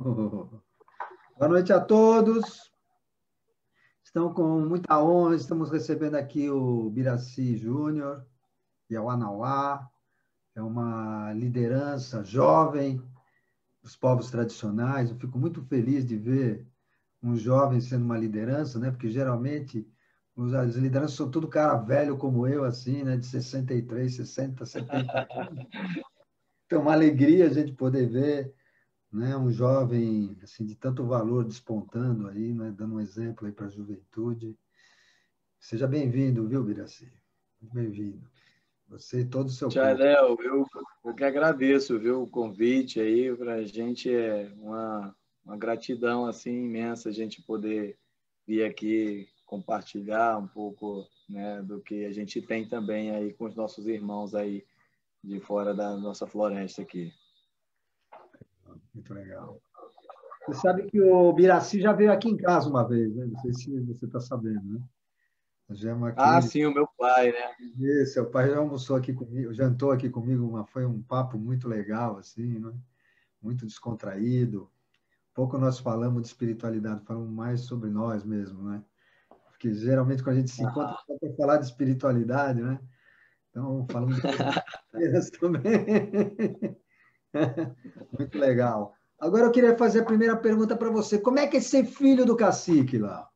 Oh, boa noite a todos. Estão com muita honra, estamos recebendo aqui o Biraci Júnior e a Wanawá. É uma liderança jovem dos povos tradicionais. Eu fico muito feliz de ver um jovem sendo uma liderança, né? Porque geralmente as lideranças são tudo cara velho como eu, assim, né? De 63, 60, 70 anos. Então, é uma alegria a gente poder ver, né, um jovem assim de tanto valor despontando aí, né, dando um exemplo aí para a juventude. Seja bem-vindo, viu, Biraci? Muito bem-vindo. Você e todo o seu povo. Tchael, eu que agradeço, viu, o convite aí. Para a gente é uma gratidão assim imensa a gente poder vir aqui compartilhar um pouco, né, do que a gente tem também aí com os nossos irmãos aí de fora da nossa floresta aqui. Muito legal. Você sabe que o Biraci já veio aqui em casa uma vez, né? Não sei se você está sabendo, né? Nós viemos Ah, aqui, sim, o meu pai, né? e seu pai já almoçou aqui comigo, jantou aqui comigo, foi um papo muito legal, assim, né? Muito descontraído. Pouco nós falamos de espiritualidade, falamos mais sobre nós mesmos, né? Porque geralmente quando a gente se encontra Ah, só para falar de espiritualidade, né? Então, falamos de coisas sérias também. Muito legal. Agora eu queria fazer a primeira pergunta para você. Como é que é ser filho do cacique lá?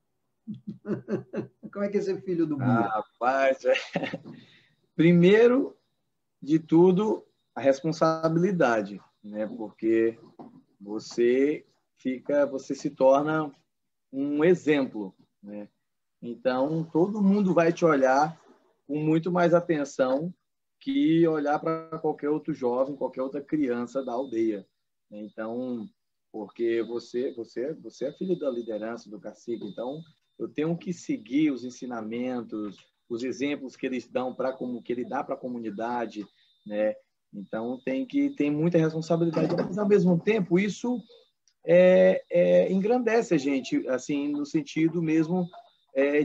Como é que é ser filho do Bira? rapaz, primeiro de tudo, a responsabilidade, né? Porque você se torna um exemplo, né? Então, todo mundo vai te olhar com muito mais atenção que olhar para qualquer outro jovem, qualquer outra criança da aldeia. Então, porque você é filho da liderança do cacique, então eu tenho que seguir os ensinamentos, os exemplos que eles dão para como que ele dá para a comunidade, né? Então tem muita responsabilidade, mas ao mesmo tempo isso engrandece a gente, assim, no sentido mesmo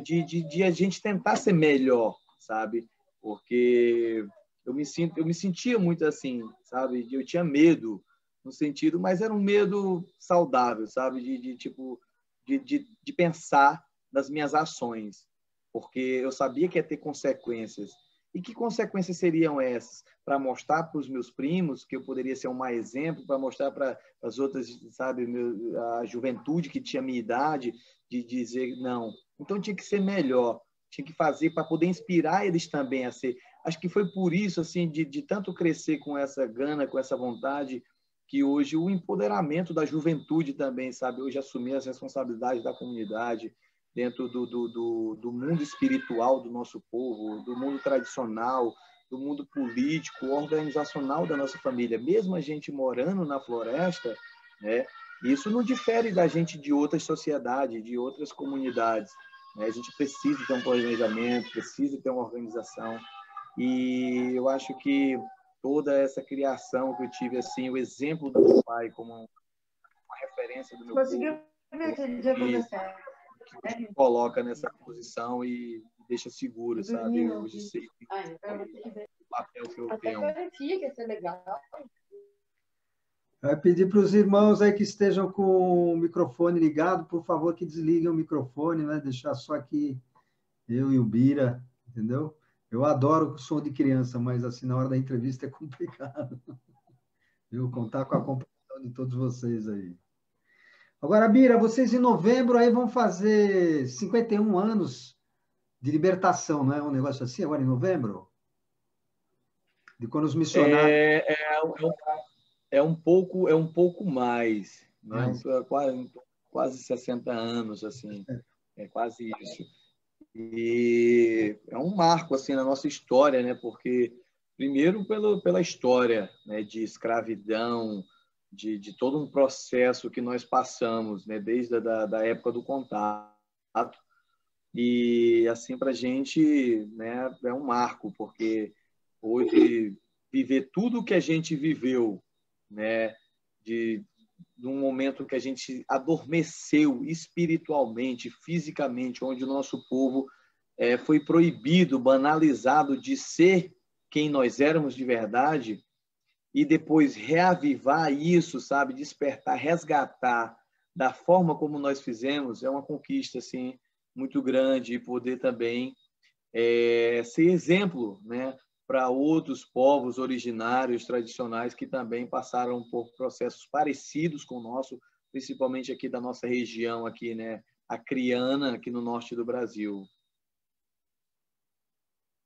de a gente tentar ser melhor, sabe? Porque eu me sentia muito assim, sabe? Eu tinha medo no sentido, mas era um medo saudável, sabe? Tipo de pensar nas minhas ações, porque eu sabia que ia ter consequências. E que consequências seriam essas? Para mostrar para os meus primos que eu poderia ser um mau exemplo, para mostrar para as outras, sabe, a juventude que tinha minha idade, de dizer não. Então tinha que ser melhor, tinha que fazer para poder inspirar eles também a ser. Acho que foi por isso, assim, de tanto crescer com essa gana, com essa vontade, que hoje o empoderamento da juventude também, sabe, hoje assumir as responsabilidades da comunidade, dentro do mundo espiritual do nosso povo, do mundo tradicional, do mundo político, organizacional da nossa família. Mesmo a gente morando na floresta, né, isso não difere da gente de outras sociedades, de outras comunidades. Né? A gente precisa ter um planejamento, precisa ter uma organização. E eu acho que toda essa criação que eu tive, assim, o exemplo do meu pai como uma referência do meu Conseguiu povo, ver aquele dia quando é que me coloca nessa posição e deixa seguro, sabe? Eu hoje sei o papel que eu até tenho. parecia que ia ser legal. Vai pedir para os irmãos aí que estejam com o microfone ligado, por favor, que desliguem o microfone, né? Deixar só aqui eu e o Bira, entendeu? Eu adoro o som de criança, mas assim, na hora da entrevista é complicado. Viu? Contar com a compreensão de todos vocês aí. Agora, Bira, vocês em novembro aí vão fazer 51 anos de libertação, não é um negócio assim, agora em novembro? De quando os missionários. É um pouco mais, né? Mais. Quase 60 anos, assim, é quase isso. E é um marco assim na nossa história, né? Porque primeiro pela história, né, de escravidão, de todo um processo que nós passamos, né, desde da época do contato. E assim para a gente, né, é um marco, porque hoje viver tudo que a gente viveu, né, de um momento que a gente adormeceu espiritualmente, fisicamente, onde o nosso povo foi proibido, banalizado de ser quem nós éramos de verdade, e depois reavivar isso, sabe, despertar, resgatar da forma como nós fizemos, é uma conquista assim muito grande, e poder também ser exemplo, né, para outros povos originários, tradicionais, que também passaram por processos parecidos com o nosso, principalmente aqui da nossa região, aqui, né, acreana, aqui no norte do Brasil.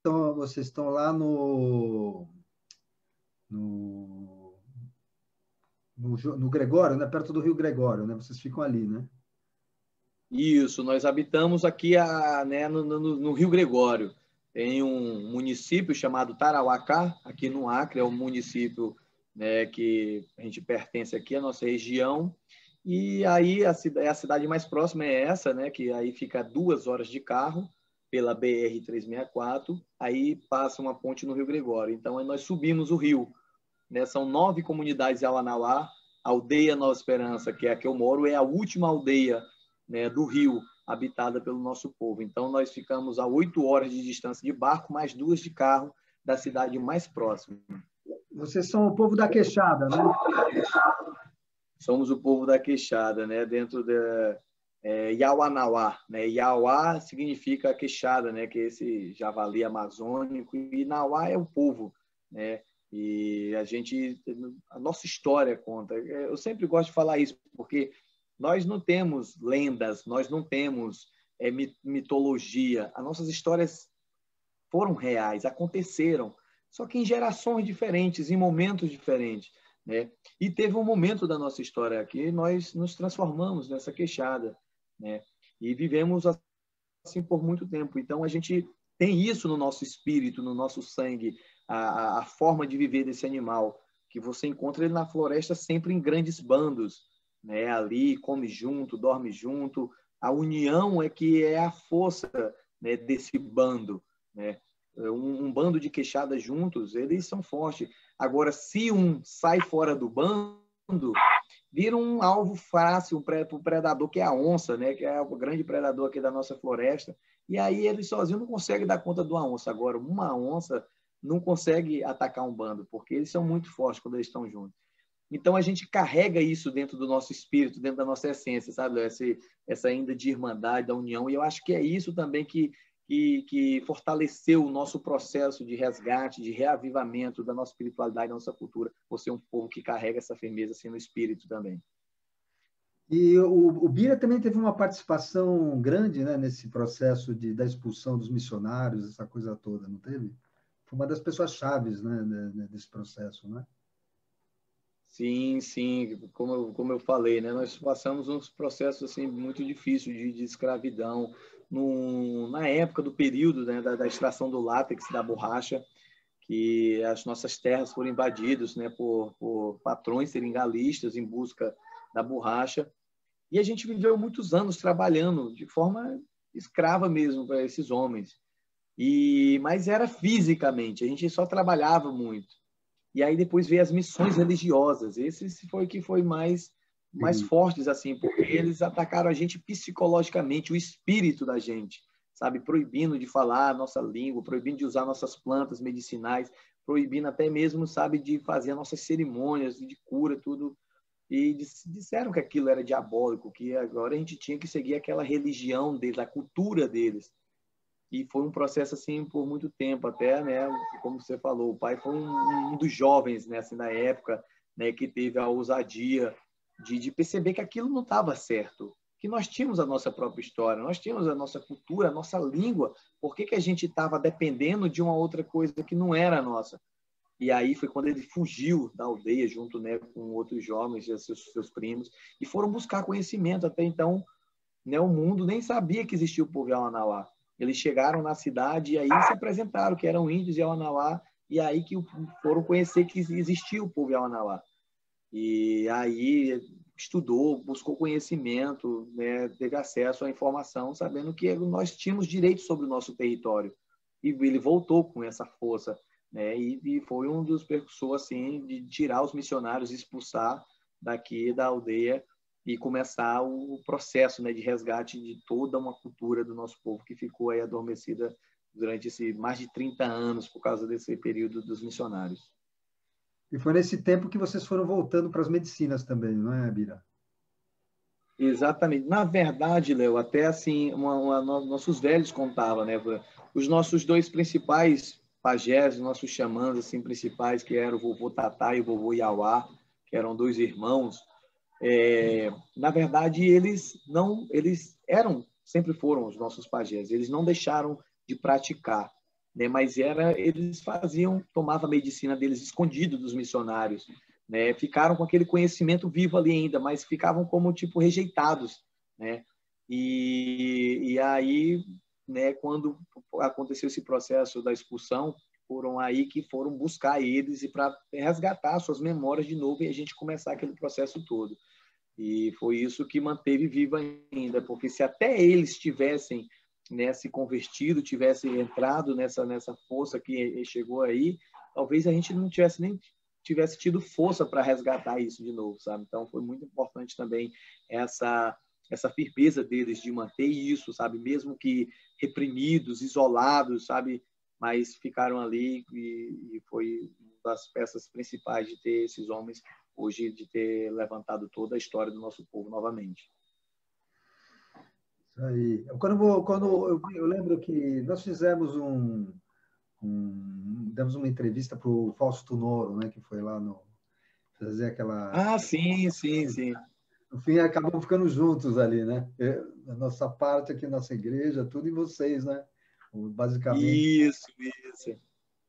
Então, vocês estão lá no, no Gregório, né? Perto do Rio Gregório, né? Vocês ficam ali, né? Isso, nós habitamos aqui né, no Rio Gregório. Tem um município chamado Tarauacá, aqui no Acre, é um município, né, que a gente pertence aqui, à nossa região. E aí a cidade mais próxima é essa, né, que aí fica a 2 horas de carro pela BR-364, aí passa uma ponte no Rio Gregório. Então, aí nós subimos o rio, né? São 9 comunidades em Auanauá. A aldeia Nova Esperança, que é a que eu moro, é a última aldeia, né, do rio habitada pelo nosso povo. Então, nós ficamos a 8 horas de distância de barco, mais 2 de carro da cidade mais próxima. Vocês são o povo da Queixada, né? Somos o povo da Queixada, né? Dentro da Iauanauá, né? Iauá significa queixada, né? Que é esse javali amazônico, e Nauá é o povo, né? E a nossa história conta. Eu sempre gosto de falar isso, porque nós não temos lendas, nós não temos mitologia. As nossas histórias foram reais, aconteceram, só que em gerações diferentes, em momentos diferentes, né? E teve um momento da nossa história aqui, nós nos transformamos nessa queixada, né? E vivemos assim por muito tempo. Então, a gente tem isso no nosso espírito, no nosso sangue, a forma de viver desse animal, que você encontra ele na floresta sempre em grandes bandos, né? Ali, come junto, dorme junto. A união é que é a força, né, desse bando, né? Um bando de queixadas juntos, eles são fortes. Agora, se um sai fora do bando, vira um alvo fácil para o predador, que é a onça, né? Que é o grande predador aqui da nossa floresta. E aí ele sozinho não consegue dar conta de uma onça. Agora, uma onça não consegue atacar um bando, porque eles são muito fortes quando eles estão juntos. Então, a gente carrega isso dentro do nosso espírito, dentro da nossa essência, sabe? Essa ainda de irmandade, da união. E eu acho que é isso também que fortaleceu o nosso processo de resgate, de reavivamento da nossa espiritualidade, da nossa cultura, por ser um povo que carrega essa firmeza assim, no espírito também. E o Bira também teve uma participação grande, né, nesse processo da expulsão dos missionários, essa coisa toda, não teve? Foi uma das pessoas chaves, né, desse processo, né? Sim, sim, como eu falei, né? Nós passamos uns processos assim muito difíceis de escravidão na época do período, né, da extração do látex, da borracha, que as nossas terras foram invadidas, né, por patrões seringalistas em busca da borracha, e a gente viveu muitos anos trabalhando de forma escrava mesmo para esses homens, mas era fisicamente, a gente só trabalhava muito. E aí depois veio as missões religiosas. Esse foi o que foi mais fortes, assim, porque eles atacaram a gente psicologicamente, o espírito da gente, sabe? Proibindo de falar a nossa língua, proibindo de usar nossas plantas medicinais, proibindo até mesmo, sabe, de fazer nossas cerimônias de cura, tudo. E disseram que aquilo era diabólico, que agora a gente tinha que seguir aquela religião deles, a cultura deles. E foi um processo assim por muito tempo até, né? Como você falou, o pai foi um dos jovens, né, assim, na época, né, que teve a ousadia de perceber que aquilo não estava certo, que nós tínhamos a nossa própria história, nós tínhamos a nossa cultura, a nossa língua. Por que a gente estava dependendo de uma outra coisa que não era nossa? E aí foi quando ele fugiu da aldeia junto, né, com outros jovens, seus primos, e foram buscar conhecimento. Até então, né, o mundo nem sabia que existia o povo Yawanawá. Eles chegaram na cidade e aí se apresentaram que eram índios Yawanawá, e aí que foram conhecer que existia o povo Yawanawá. E aí estudou, buscou conhecimento, né, teve acesso à informação, sabendo que nós tínhamos direito sobre o nosso território. E ele voltou com essa força, né, e foi um dos percussores assim, de tirar os missionários, expulsar daqui da aldeia e começar o processo, né, de resgate de toda uma cultura do nosso povo que ficou aí adormecida durante mais de 30 anos por causa desse período dos missionários. E foi nesse tempo que vocês foram voltando para as medicinas também, não é, Bira? Exatamente. Na verdade, Léo, até assim, nossos velhos contavam, né? Os nossos dois principais pajés, nossos xamãs assim, principais, que eram o vovô Tatá e o vovô Iauá, que eram dois irmãos, na verdade, eles sempre foram os nossos pajés, eles não deixaram de praticar, né? Mas eles tomavam a medicina deles escondido dos missionários, né? Ficaram com aquele conhecimento vivo ali ainda, mas ficavam como tipo rejeitados, né? E aí, né? Quando aconteceu esse processo da expulsão, foram aí que foram buscar eles e para resgatar suas memórias de novo e a gente começar aquele processo todo. E foi isso que manteve viva ainda, porque se até eles tivessem, né, se convertido, tivessem entrado nessa força que chegou aí, talvez a gente não tivesse tido força para resgatar isso de novo, sabe? Então foi muito importante também essa firmeza deles de manter isso, sabe? Mesmo que reprimidos, isolados, sabe? Mas ficaram ali e foi uma das peças principais de ter esses homens hoje, de ter levantado toda a história do nosso povo novamente. Isso aí. Eu lembro que nós fizemos demos uma entrevista para o Fausto Noro, né, que foi lá fazer aquela... Ah, sim, sim, sim. No fim, acabamos ficando juntos ali, né? A nossa parte aqui, nossa igreja, tudo e vocês, né? Basicamente. Isso.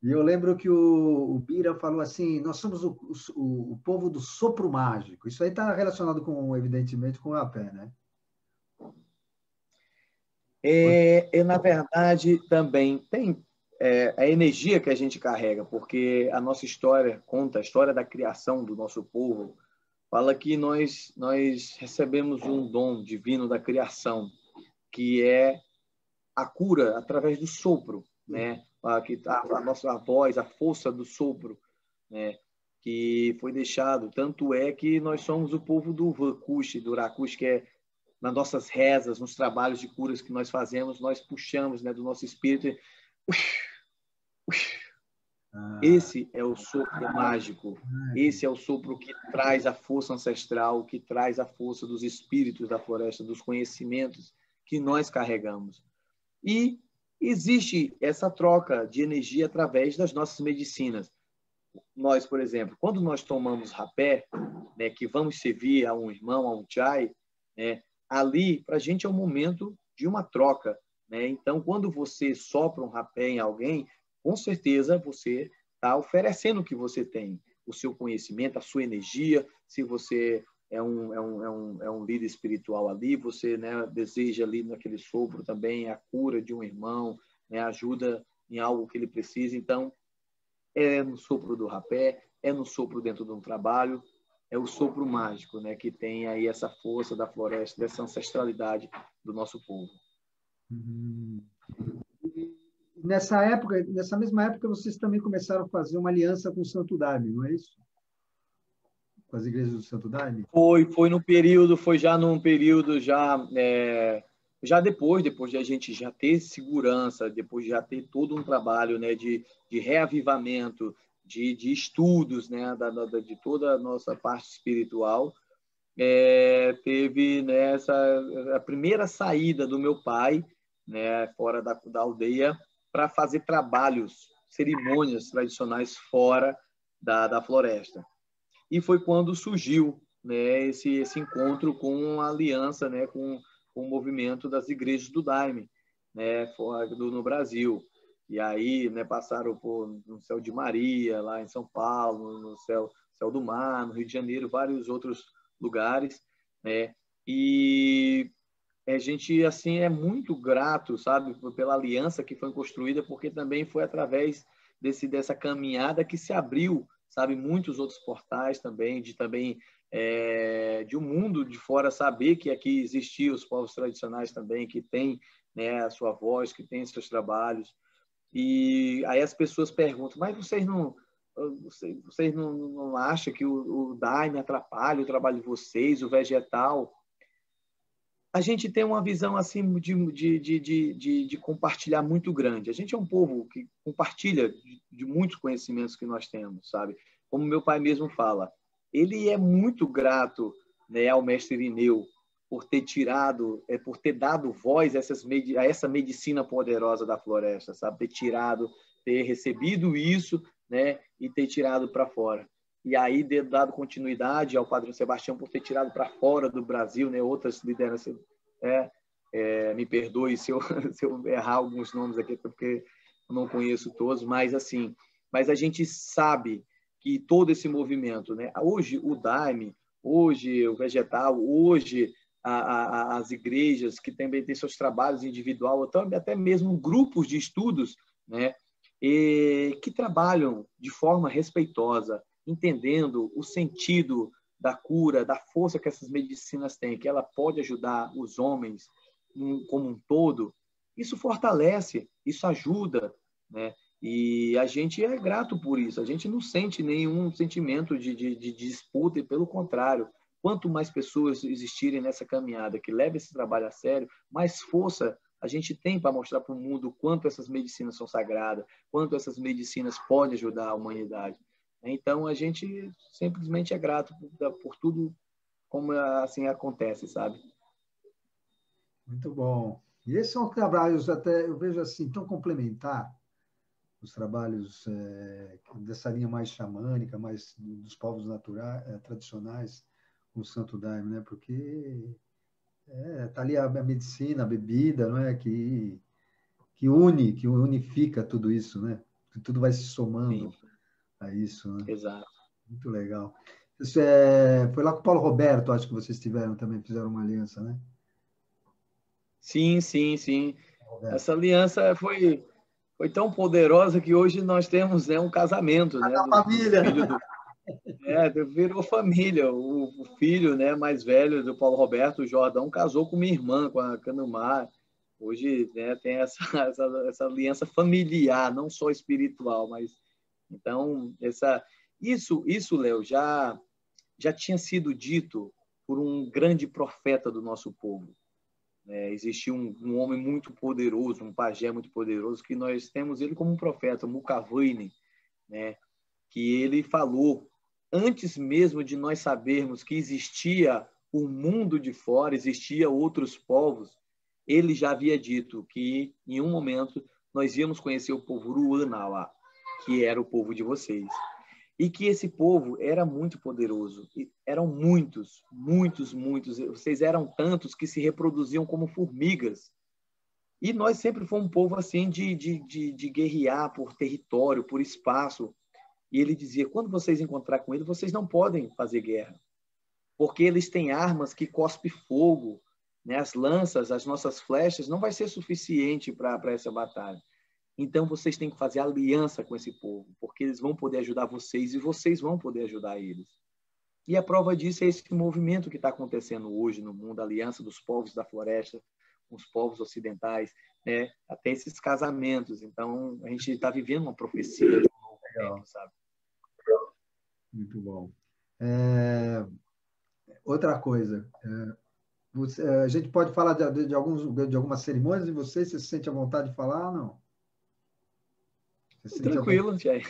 E eu lembro que o Bira falou assim, nós somos o povo do sopro mágico. Isso aí está relacionado, evidentemente, com o rapé, né? Na verdade, também tem a energia que a gente carrega, porque a nossa história conta a história da criação do nosso povo, fala que nós recebemos um dom divino da criação, que é a cura através do sopro, né? A nossa voz, a força do sopro, né? Que foi deixado. Tanto é que nós somos o povo do Vakush, do Rakush, que é nas nossas rezas, nos trabalhos de curas que nós fazemos, nós puxamos, né, do nosso espírito. Esse é o sopro mágico. Esse é o sopro que traz a força ancestral, que traz a força dos espíritos da floresta, dos conhecimentos que nós carregamos. E existe essa troca de energia através das nossas medicinas. Nós, por exemplo, quando nós tomamos rapé, né, que vamos servir a um irmão, a um chai, né, ali, para a gente, é um momento de uma troca, né? Então, quando você sopra um rapé em alguém, com certeza você está oferecendo o que você tem, o seu conhecimento, a sua energia. Se você é um líder espiritual ali, você, né, deseja ali naquele sopro também a cura de um irmão, né, ajuda em algo que ele precisa. Então, é no sopro do rapé, é no sopro dentro de um trabalho, é o sopro mágico, né, que tem aí essa força da floresta, dessa ancestralidade do nosso povo. Nessa mesma época, vocês também começaram a fazer uma aliança com o Santo Daime, não é isso? Com as igrejas do Santo Daime? Foi já num período já depois de a gente já ter segurança, depois de já ter todo um trabalho, né, de reavivamento, de estudos, né, de toda a nossa parte espiritual, teve, né, a primeira saída do meu pai, né, fora da aldeia, para fazer trabalhos, cerimônias tradicionais fora da floresta. E foi quando surgiu, né, esse encontro com a aliança, né, com o movimento das igrejas do Daime, né, no Brasil. E aí, né, passaram no Céu de Maria, lá em São Paulo, no Céu do Mar, no Rio de Janeiro, vários outros lugares, né? E a gente, assim, é muito grato, sabe, pela aliança que foi construída, porque também foi através dessa caminhada que se abriu, sabe, muitos outros portais também, de um mundo de fora saber que aqui existiam os povos tradicionais também, que têm, né, a sua voz, que têm seus trabalhos. E aí as pessoas perguntam, mas vocês não acham que o Daime atrapalha o trabalho de vocês, o vegetal? A gente tem uma visão assim de compartilhar muito grande. A gente é um povo que compartilha de muitos conhecimentos que nós temos, sabe? como meu pai mesmo fala, ele é muito grato, né, ao mestre Irineu por ter tirado, por ter dado voz a essa medicina poderosa da floresta, sabe? Ter tirado, ter recebido isso, né, e ter tirado para fora. E aí ter dado continuidade ao Padre Sebastião por ter tirado para fora do Brasil, né, outras lideranças. Me perdoe se eu, se eu errar alguns nomes aqui, porque eu não conheço todos, mas assim, mas a gente sabe que todo esse movimento, né? Hoje o Daime, hoje o Vegetal, hoje as igrejas que também têm seus trabalhos individual, até mesmo grupos de estudos, né? Que trabalham de forma respeitosa, entendendo o sentido da cura, da força que essas medicinas têm, que ela pode ajudar os homens como um todo. Isso fortalece, isso ajuda, né? E a gente é grato por isso. A gente não sente nenhum sentimento de disputa, e pelo contrário, quanto mais pessoas existirem nessa caminhada que levem esse trabalho a sério, mais força a gente tem para mostrar para o mundo quanto essas medicinas são sagradas, quanto essas medicinas podem ajudar a humanidade. Então, a gente simplesmente é grato por tudo como assim acontece, sabe? Muito bom. E esses são trabalhos, até eu vejo assim, tão complementar, os trabalhos dessa linha mais xamânica, mais dos povos naturais, tradicionais, com o Santo Daime, né? Porque tá ali a medicina, a bebida, não é? Que une, que unifica tudo isso, né? Que tudo vai se somando Sim, a isso, né? exato. Muito legal. Isso foi lá com o Paulo Roberto, acho que vocês tiveram também, fizeram uma aliança, né? Sim, sim, sim. Roberto. Essa aliança foi tão poderosa que hoje nós temos, né, um casamento, né, A do família. filho virou família. O filho, né, mais velho do Paulo Roberto, o Jordão, casou com minha irmã, com a Canumar. Hoje, né, tem essa aliança familiar, não só espiritual, mas então isso, Léo, já tinha sido dito por um grande profeta do nosso povo. Existia um homem muito poderoso, um pajé muito poderoso, que nós temos ele como um profeta, Mukavane, né? Que ele falou, antes mesmo de nós sabermos que existia o mundo de fora, existia outros povos, ele já havia dito que, em um momento, nós íamos conhecer o povo Ruanawa, que era o povo de vocês. E que esse povo era muito poderoso. E eram muitos, muitos, muitos. Vocês eram tantos que se reproduziam como formigas. E nós sempre fomos um povo assim de guerrear por território, por espaço. E ele dizia, quando vocês encontrar com ele, vocês não podem fazer guerra. Porque eles têm armas que cospem fogo. Né? As lanças, as nossas flechas, não vai ser suficiente para essa batalha. Então, vocês têm que fazer aliança com esse povo, porque eles vão poder ajudar vocês e vocês vão poder ajudar eles. E a prova disso é esse movimento que está acontecendo hoje no mundo, a aliança dos povos da floresta com os povos ocidentais, né? Até esses casamentos. Então, a gente está vivendo uma profecia de um novo tempo, sabe? Muito bom. Outra coisa, a gente pode falar de algumas cerimônias de vocês, você se sente à vontade de falar ou não? Tranquilo, Jair.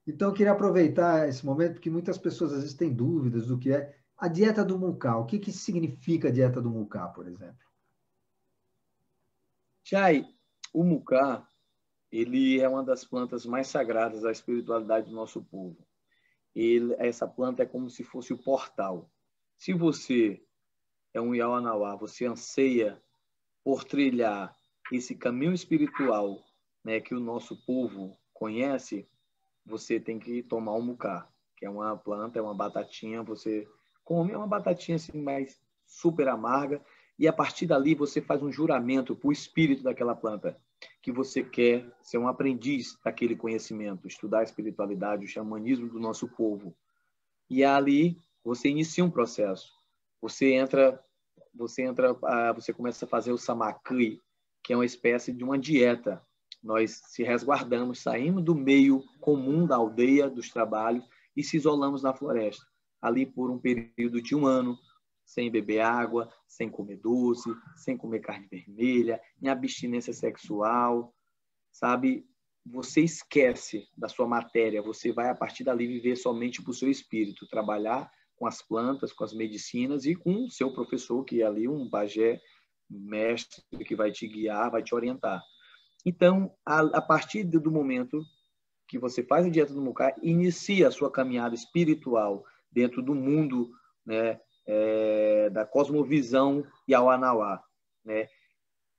Então, eu queria aproveitar esse momento, porque muitas pessoas às vezes têm dúvidas do que é a dieta do Mucá. O que significa a dieta do Mucá, por exemplo? Jair, o mucá, ele é uma das plantas mais sagradas da espiritualidade do nosso povo. Essa planta é como se fosse o portal. Se você é um Yawanawá, você anseia por trilhar esse caminho espiritual, né, que o nosso povo conhece, você tem que tomar o mucá, que é uma planta, é uma batatinha, você come uma batatinha assim mais super amarga, e a partir dali você faz um juramento para o espírito daquela planta, que você quer ser um aprendiz daquele conhecimento, estudar a espiritualidade, o xamanismo do nosso povo. E ali você inicia um processo. Você começa a fazer o samakui, que é uma espécie de uma dieta. Nós se resguardamos, saímos do meio comum da aldeia, dos trabalhos, e se isolamos na floresta. Ali por um período de 1 ano, sem beber água, sem comer doce, sem comer carne vermelha, em abstinência sexual, sabe? você esquece da sua matéria, você vai, a partir dali, viver somente para o seu espírito, trabalhar com as plantas, com as medicinas e com o seu professor, que é ali um pajé, um mestre, que vai te guiar, vai te orientar. Então, a partir do momento que você faz a dieta do Mukai, inicia a sua caminhada espiritual dentro do mundo, né, da cosmovisão Yawanawá, né?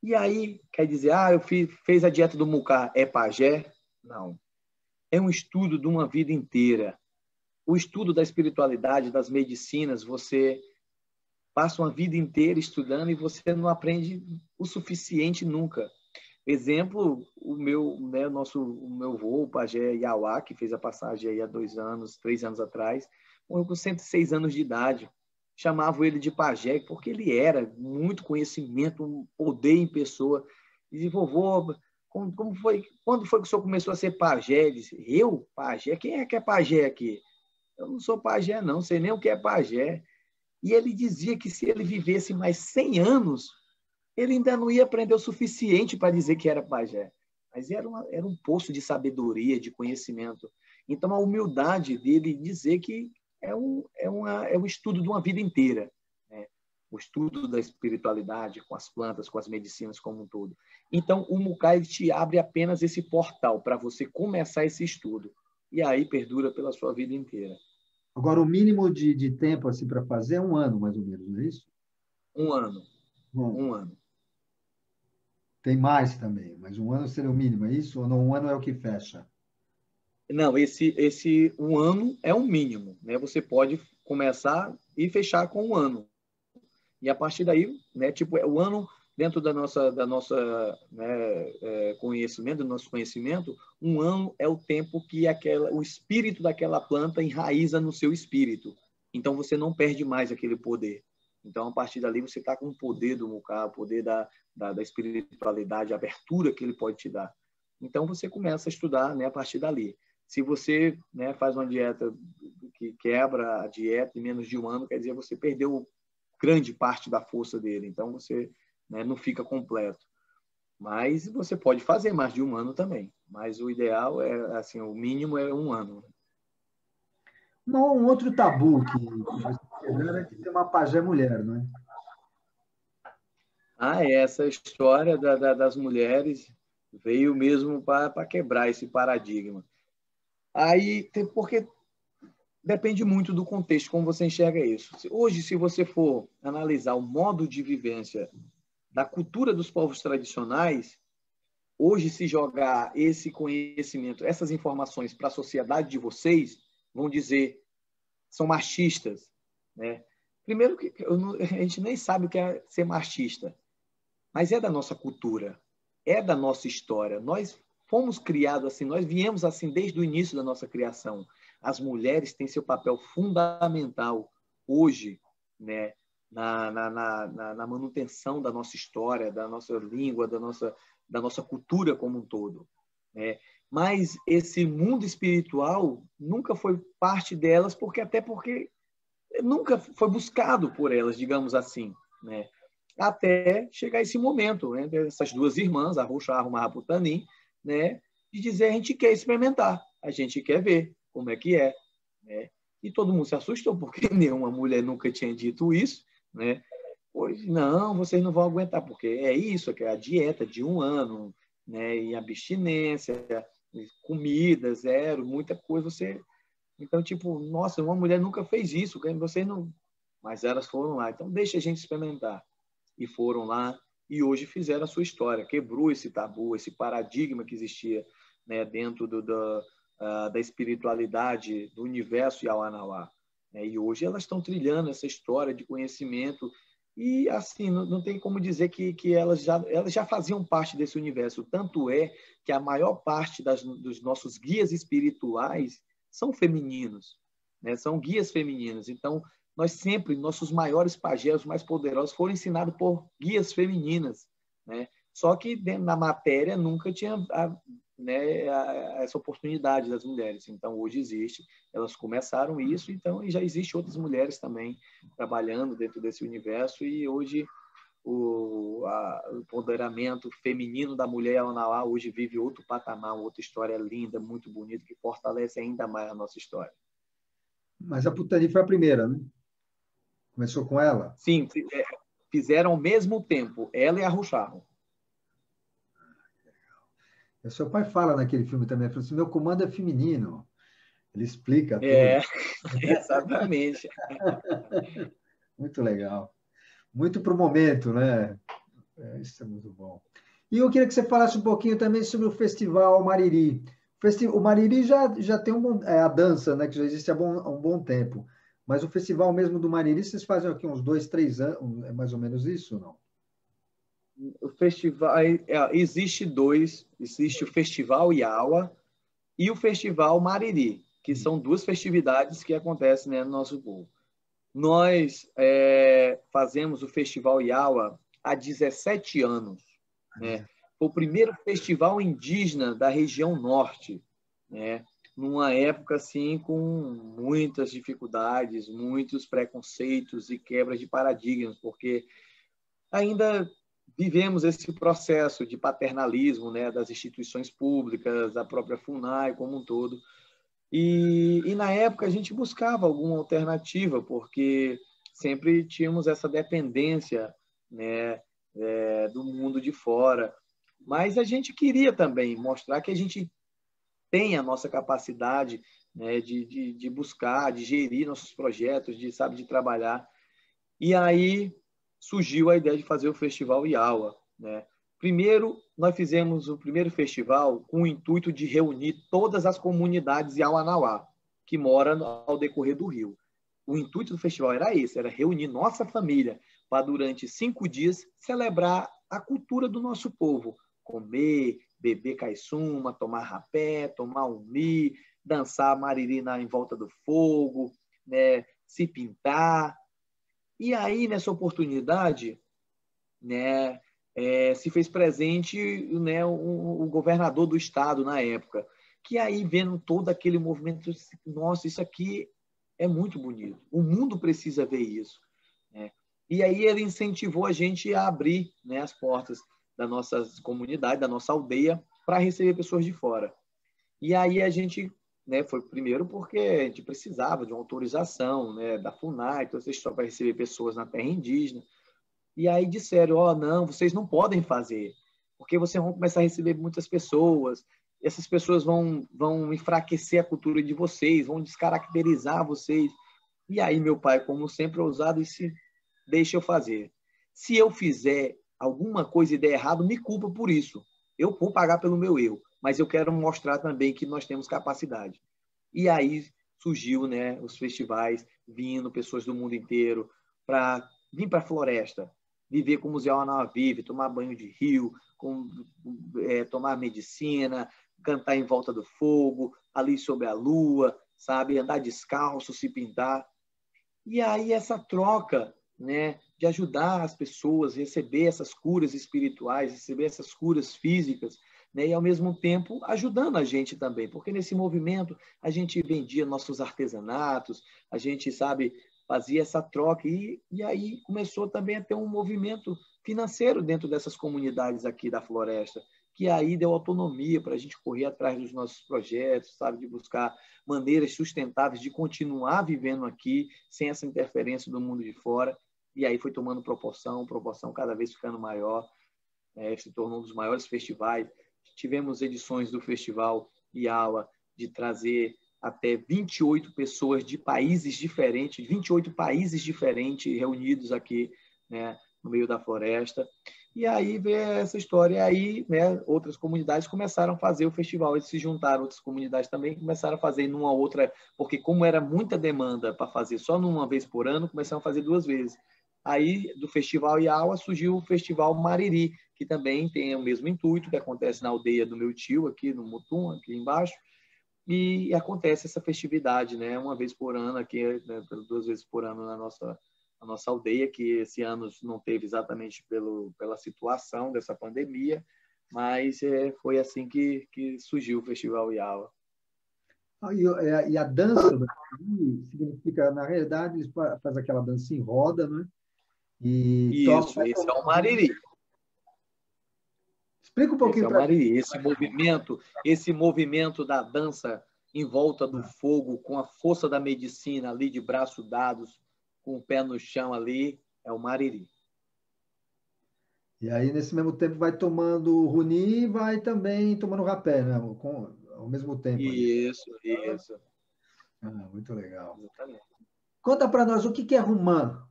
E aí, quer dizer, eu fez a dieta do Mukai, é pajé? Não. É um estudo de uma vida inteira. O estudo da espiritualidade, das medicinas, você passa uma vida inteira estudando e você não aprende o suficiente nunca. Exemplo, o meu avô, o pajé Yauá, que fez a passagem aí há 3 anos atrás, morreu com 106 anos de idade. Chamavam ele de pajé porque ele era muito conhecimento, um poder em pessoa. E disse, vovô, quando foi que o senhor começou a ser pajé? Ele disse, eu? Pajé? Quem é que é pajé aqui? Eu não sou pajé, não, sei nem o que é pajé. E ele dizia que se ele vivesse mais 100 anos, ele ainda não ia aprender o suficiente para dizer que era pajé. Mas era um poço de sabedoria, de conhecimento. Então, a humildade dele dizer que é um estudo de uma vida inteira, né? O estudo da espiritualidade, com as plantas, com as medicinas como um todo. Então, o Mukai te abre apenas esse portal para você começar esse estudo. E aí perdura pela sua vida inteira. Agora, o mínimo de tempo assim, para fazer é 1 ano, mais ou menos, não é isso? 1 ano. Bom, 1 ano. tem mais também, mas 1 ano seria o mínimo, é isso? Ou não, 1 ano é o que fecha? Não, esse 1 ano é o mínimo, né? Você pode começar e fechar com 1 ano. E a partir daí, né, tipo, o ano dentro da nossa né, conhecimento, do nosso conhecimento, 1 ano é o tempo que o espírito daquela planta enraiza no seu espírito. Então você não perde mais aquele poder. Então a partir dali você está com o poder do Muká, o poder da espiritualidade, a abertura que ele pode te dar. Então você começa a estudar, né, a partir dali. Se você, né, faz uma dieta que quebra a dieta em menos de 1 ano, quer dizer, você perdeu grande parte da força dele. Então, você, né, não fica completo. Mas você pode fazer mais de 1 ano também. Mas o ideal é, assim, o mínimo é 1 ano. Um outro tabu que você quebrando é de ter uma pajé mulher, não é? Essa história das mulheres veio mesmo para quebrar esse paradigma. Porque depende muito do contexto, como você enxerga isso. Hoje, se você for analisar o modo de vivência da cultura dos povos tradicionais, hoje, se jogar esse conhecimento, essas informações para a sociedade de vocês, vão dizer são machistas, né? Primeiro que a gente nem sabe o que é ser machista, mas é da nossa cultura, é da nossa história. Nós fomos criados assim, nós viemos assim desde o início da nossa criação. As mulheres têm seu papel fundamental hoje, né, na manutenção da nossa história, da nossa língua, da nossa cultura como um todo, né? Mas esse mundo espiritual nunca foi parte delas, porque nunca foi buscado por elas, digamos assim, né? Até chegar esse momento, né, essas duas irmãs, a Ruxarro Mahaputani, né, de dizer a gente quer experimentar, a gente quer ver como é que é, né? E todo mundo se assustou, porque nenhuma mulher nunca tinha dito isso, né? Pois não, vocês não vão aguentar, porque é isso, que é a dieta de 1 ano, né? E abstinência, comida zero, muita coisa. Então, tipo, nossa, uma mulher nunca fez isso, vocês não. Mas elas foram lá, então deixa a gente experimentar. E foram lá e hoje fizeram a sua história, quebrou esse tabu, esse paradigma que existia, né, dentro da espiritualidade do universo Yawanawá. E hoje elas estão trilhando essa história de conhecimento e, assim, não tem como dizer que elas já faziam parte desse universo. Tanto é que a maior parte dos nossos guias espirituais são femininos, né? São guias femininos. Então, nossos maiores pajés, os mais poderosos, foram ensinados por guias femininas, né? Só que dentro da matéria nunca tinha essa oportunidade das mulheres. Então, hoje existe. Elas começaram isso, então, e já existem outras mulheres também trabalhando dentro desse universo, e hoje o empoderamento feminino da mulher Yawanawá hoje vive outro patamar, outra história linda, muito bonita, que fortalece ainda mais a nossa história. Mas a Putani foi a primeira, né? Começou com ela? Sim, fizeram ao mesmo tempo, ela e a Ruxarro. O seu pai fala naquele filme também, ele falou assim, meu comando é feminino. Ele explica tudo. É, exatamente. Muito legal. Muito para o momento, né? Isso é muito bom. E eu queria que você falasse um pouquinho também sobre o Festival Mariri. O Mariri já tem a dança, né, que já existe há um bom tempo. Mas o festival mesmo do Mariri, vocês fazem aqui uns 2, 3 anos, é mais ou menos isso, não? O festival, existe dois, existe o Festival Iawa e o Festival Mariri, que são duas festividades que acontecem, né, no nosso povo. Nós fazemos o Festival Iawa há 17 anos. Né? Foi o primeiro festival indígena da região norte, né? Numa época assim, com muitas dificuldades, muitos preconceitos e quebras de paradigmas, porque ainda vivemos esse processo de paternalismo, né, das instituições públicas, da própria FUNAI como um todo. E na época a gente buscava alguma alternativa, porque sempre tínhamos essa dependência, né, do mundo de fora. Mas a gente queria também mostrar que a gente tem a nossa capacidade, né, de buscar, de gerir nossos projetos, de trabalhar. E aí surgiu a ideia de fazer o Festival Iawa, né? Primeiro, nós fizemos o primeiro festival com o intuito de reunir todas as comunidades Yawanawá, que moram ao decorrer do rio. O intuito do festival era esse, era reunir nossa família para, durante 5 dias, celebrar a cultura do nosso povo. Comer, beber caiçuma, tomar rapé, tomar ummi, dançar maririna em volta do fogo, né? Se pintar. E aí, nessa oportunidade, né, se fez presente, né, o governador do estado na época, que aí, vendo todo aquele movimento, nossa, isso aqui é muito bonito, o mundo precisa ver isso. Né? E aí ele incentivou a gente a abrir, né, as portas da nossa comunidade, da nossa aldeia, para receber pessoas de fora. E aí a gente, né, foi primeiro porque a gente precisava de uma autorização, né, da FUNAI, então vocês só para receber pessoas na terra indígena. E aí disseram, não, vocês não podem fazer, porque vocês vão começar a receber muitas pessoas, essas pessoas vão enfraquecer a cultura de vocês, vão descaracterizar vocês. E aí meu pai, como sempre ousado, disse, deixa eu fazer. Se eu fizer alguma coisa e der errado, me culpa por isso. Eu vou pagar pelo meu erro, mas eu quero mostrar também que nós temos capacidade. E aí surgiu, né, os festivais, vindo pessoas do mundo inteiro para vir para a floresta, viver como os Yawanawá vive, tomar banho de rio, tomar medicina, cantar em volta do fogo, ali sobre a lua, sabe, andar descalço, se pintar. E aí essa troca, né, de ajudar as pessoas a receber essas curas espirituais, receber essas curas físicas, né, e ao mesmo tempo ajudando a gente também, porque nesse movimento a gente vendia nossos artesanatos, a gente, sabe, fazia essa troca e aí começou também a ter um movimento financeiro dentro dessas comunidades aqui da floresta, que aí deu autonomia para a gente correr atrás dos nossos projetos, sabe, de buscar maneiras sustentáveis de continuar vivendo aqui sem essa interferência do mundo de fora. E aí foi tomando proporção cada vez ficando maior, se tornou um dos maiores festivais. Tivemos edições do Festival Iawa de trazer até 28 pessoas de países diferentes, 28 países diferentes reunidos aqui, né, no meio da floresta. E aí veio essa história, e aí, né, outras comunidades começaram a fazer o festival, eles se juntaram, outras comunidades também começaram a fazer numa outra, porque como era muita demanda para fazer só numa vez por ano, começaram a fazer 2 vezes. Aí, do Festival Iawa, surgiu o Festival Mariri, que também tem o mesmo intuito, que acontece na aldeia do meu tio, aqui no Mutum, aqui embaixo, e acontece essa festividade, né, uma vez por ano, aqui, né, 2 vezes por ano na nossa aldeia, que esse ano não teve exatamente pela situação dessa pandemia, mas foi assim que surgiu o Festival Iawa. E a dança significa, na realidade, eles fazem aquela dança em roda, né? E Isso, esse é o mariri. Explica um pouquinho para mim. Esse movimento da dança em volta do fogo, com a força da medicina ali, de braços dados, com o pé no chão ali, é o mariri. E aí, nesse mesmo tempo, vai tomando o runi e vai também tomando rapé, né? Ao mesmo tempo ali. Isso. Ah, muito legal. Exatamente. Conta para nós o que é rumã.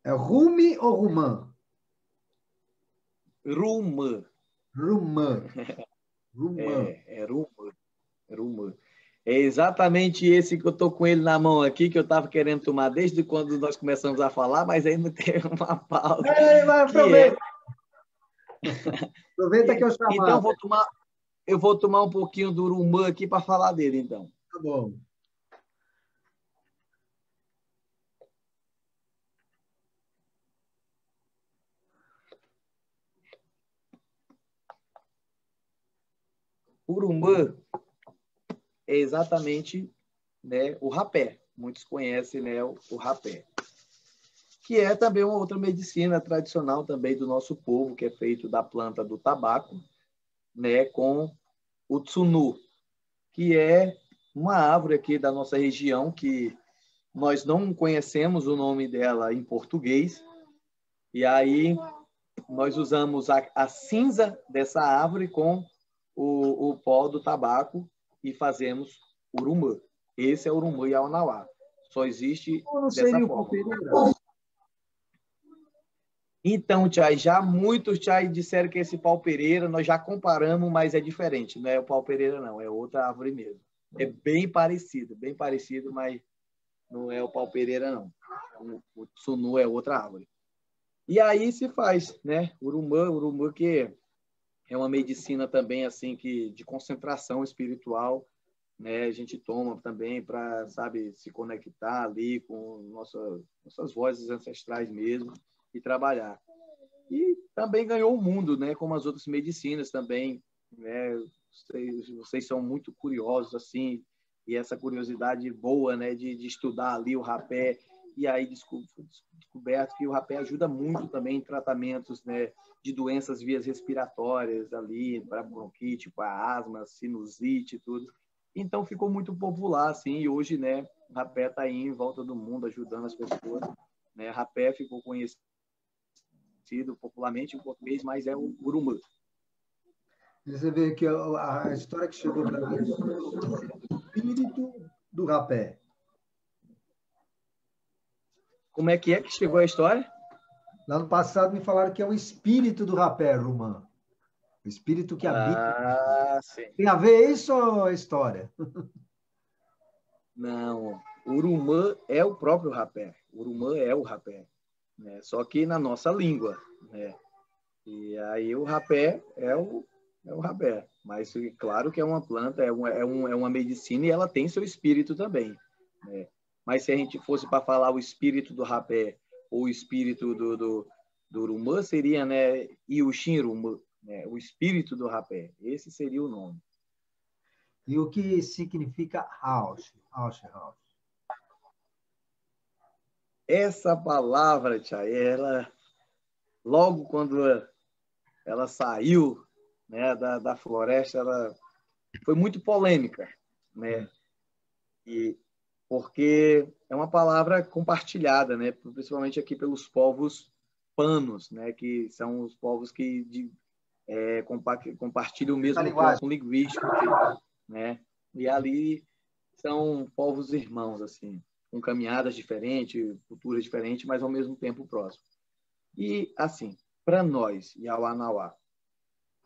É rumi ou rumã? Rumã. Rumã. Rumã. É rumã. É exatamente esse que eu estou com ele na mão aqui, que eu estava querendo tomar desde quando nós começamos a falar, mas ainda teve uma pausa. Vai, aproveita. Aproveita que eu chamo. Então, eu vou tomar um pouquinho do rumã aqui para falar dele, então. Tá bom. O rumã é exatamente, né, o rapé. Muitos conhecem, né, o rapé. Que é também uma outra medicina tradicional também do nosso povo, que é feito da planta do tabaco, né, com o tsunu, que é uma árvore aqui da nossa região que nós não conhecemos o nome dela em português, e aí nós usamos a cinza dessa árvore com o pó do tabaco e fazemos urumã. Esse é o urumã Yawanawá. Só existe dessa forma. Então, Tchai, já muitos Tchai disseram que esse pau-pereira nós já comparamos, mas é diferente. Não é o pau-pereira, não. É outra árvore mesmo. É bem parecido, mas não é o pau-pereira, não. O tsunu é outra árvore. E aí se faz, né? Urumã que é uma medicina também assim que de concentração espiritual, né? A gente toma também para, sabe, se conectar ali com nossas vozes ancestrais mesmo e trabalhar. E também ganhou o mundo, né? Como as outras medicinas também, né? Vocês são muito curiosos assim, e essa curiosidade boa, né? De estudar ali o rapé. E aí descoberto que o rapé ajuda muito também em tratamentos, né, de doenças vias respiratórias ali, para bronquite, para asma, sinusite e tudo. Então ficou muito popular, assim, e hoje, né, o rapé está aí em volta do mundo ajudando as pessoas. Né? Rapé ficou conhecido popularmente em português, mas é o urumã. Você vê que a história que chegou para mim é o espírito do rapé. Como é que chegou a história? Lá no passado me falaram que é o espírito do rapé, Rumã. O espírito que habita. Sim. Tem a ver isso ou a história? Não, urumã é o próprio rapé. Urumã é o rapé, né? Só que na nossa língua, né? E aí o rapé é o rapé. Mas claro que é uma planta, é uma medicina e ela tem seu espírito também, né? Mas se a gente fosse para falar o espírito do rapé ou o espírito do urumã, seria, né, Iushinrumã, né? O espírito do rapé. Esse seria o nome. E o que significa Rausch? Essa palavra, Tchai, ela, logo quando ela saiu, né, da floresta, ela foi muito polêmica, né? E porque é uma palavra compartilhada, né, principalmente aqui pelos povos panos, né, que são os povos que compartilham o mesmo tronco linguístico, né? E ali são povos irmãos, assim, com caminhadas diferentes, culturas diferentes, mas ao mesmo tempo próximos. E, assim, para nós, Yawanawá,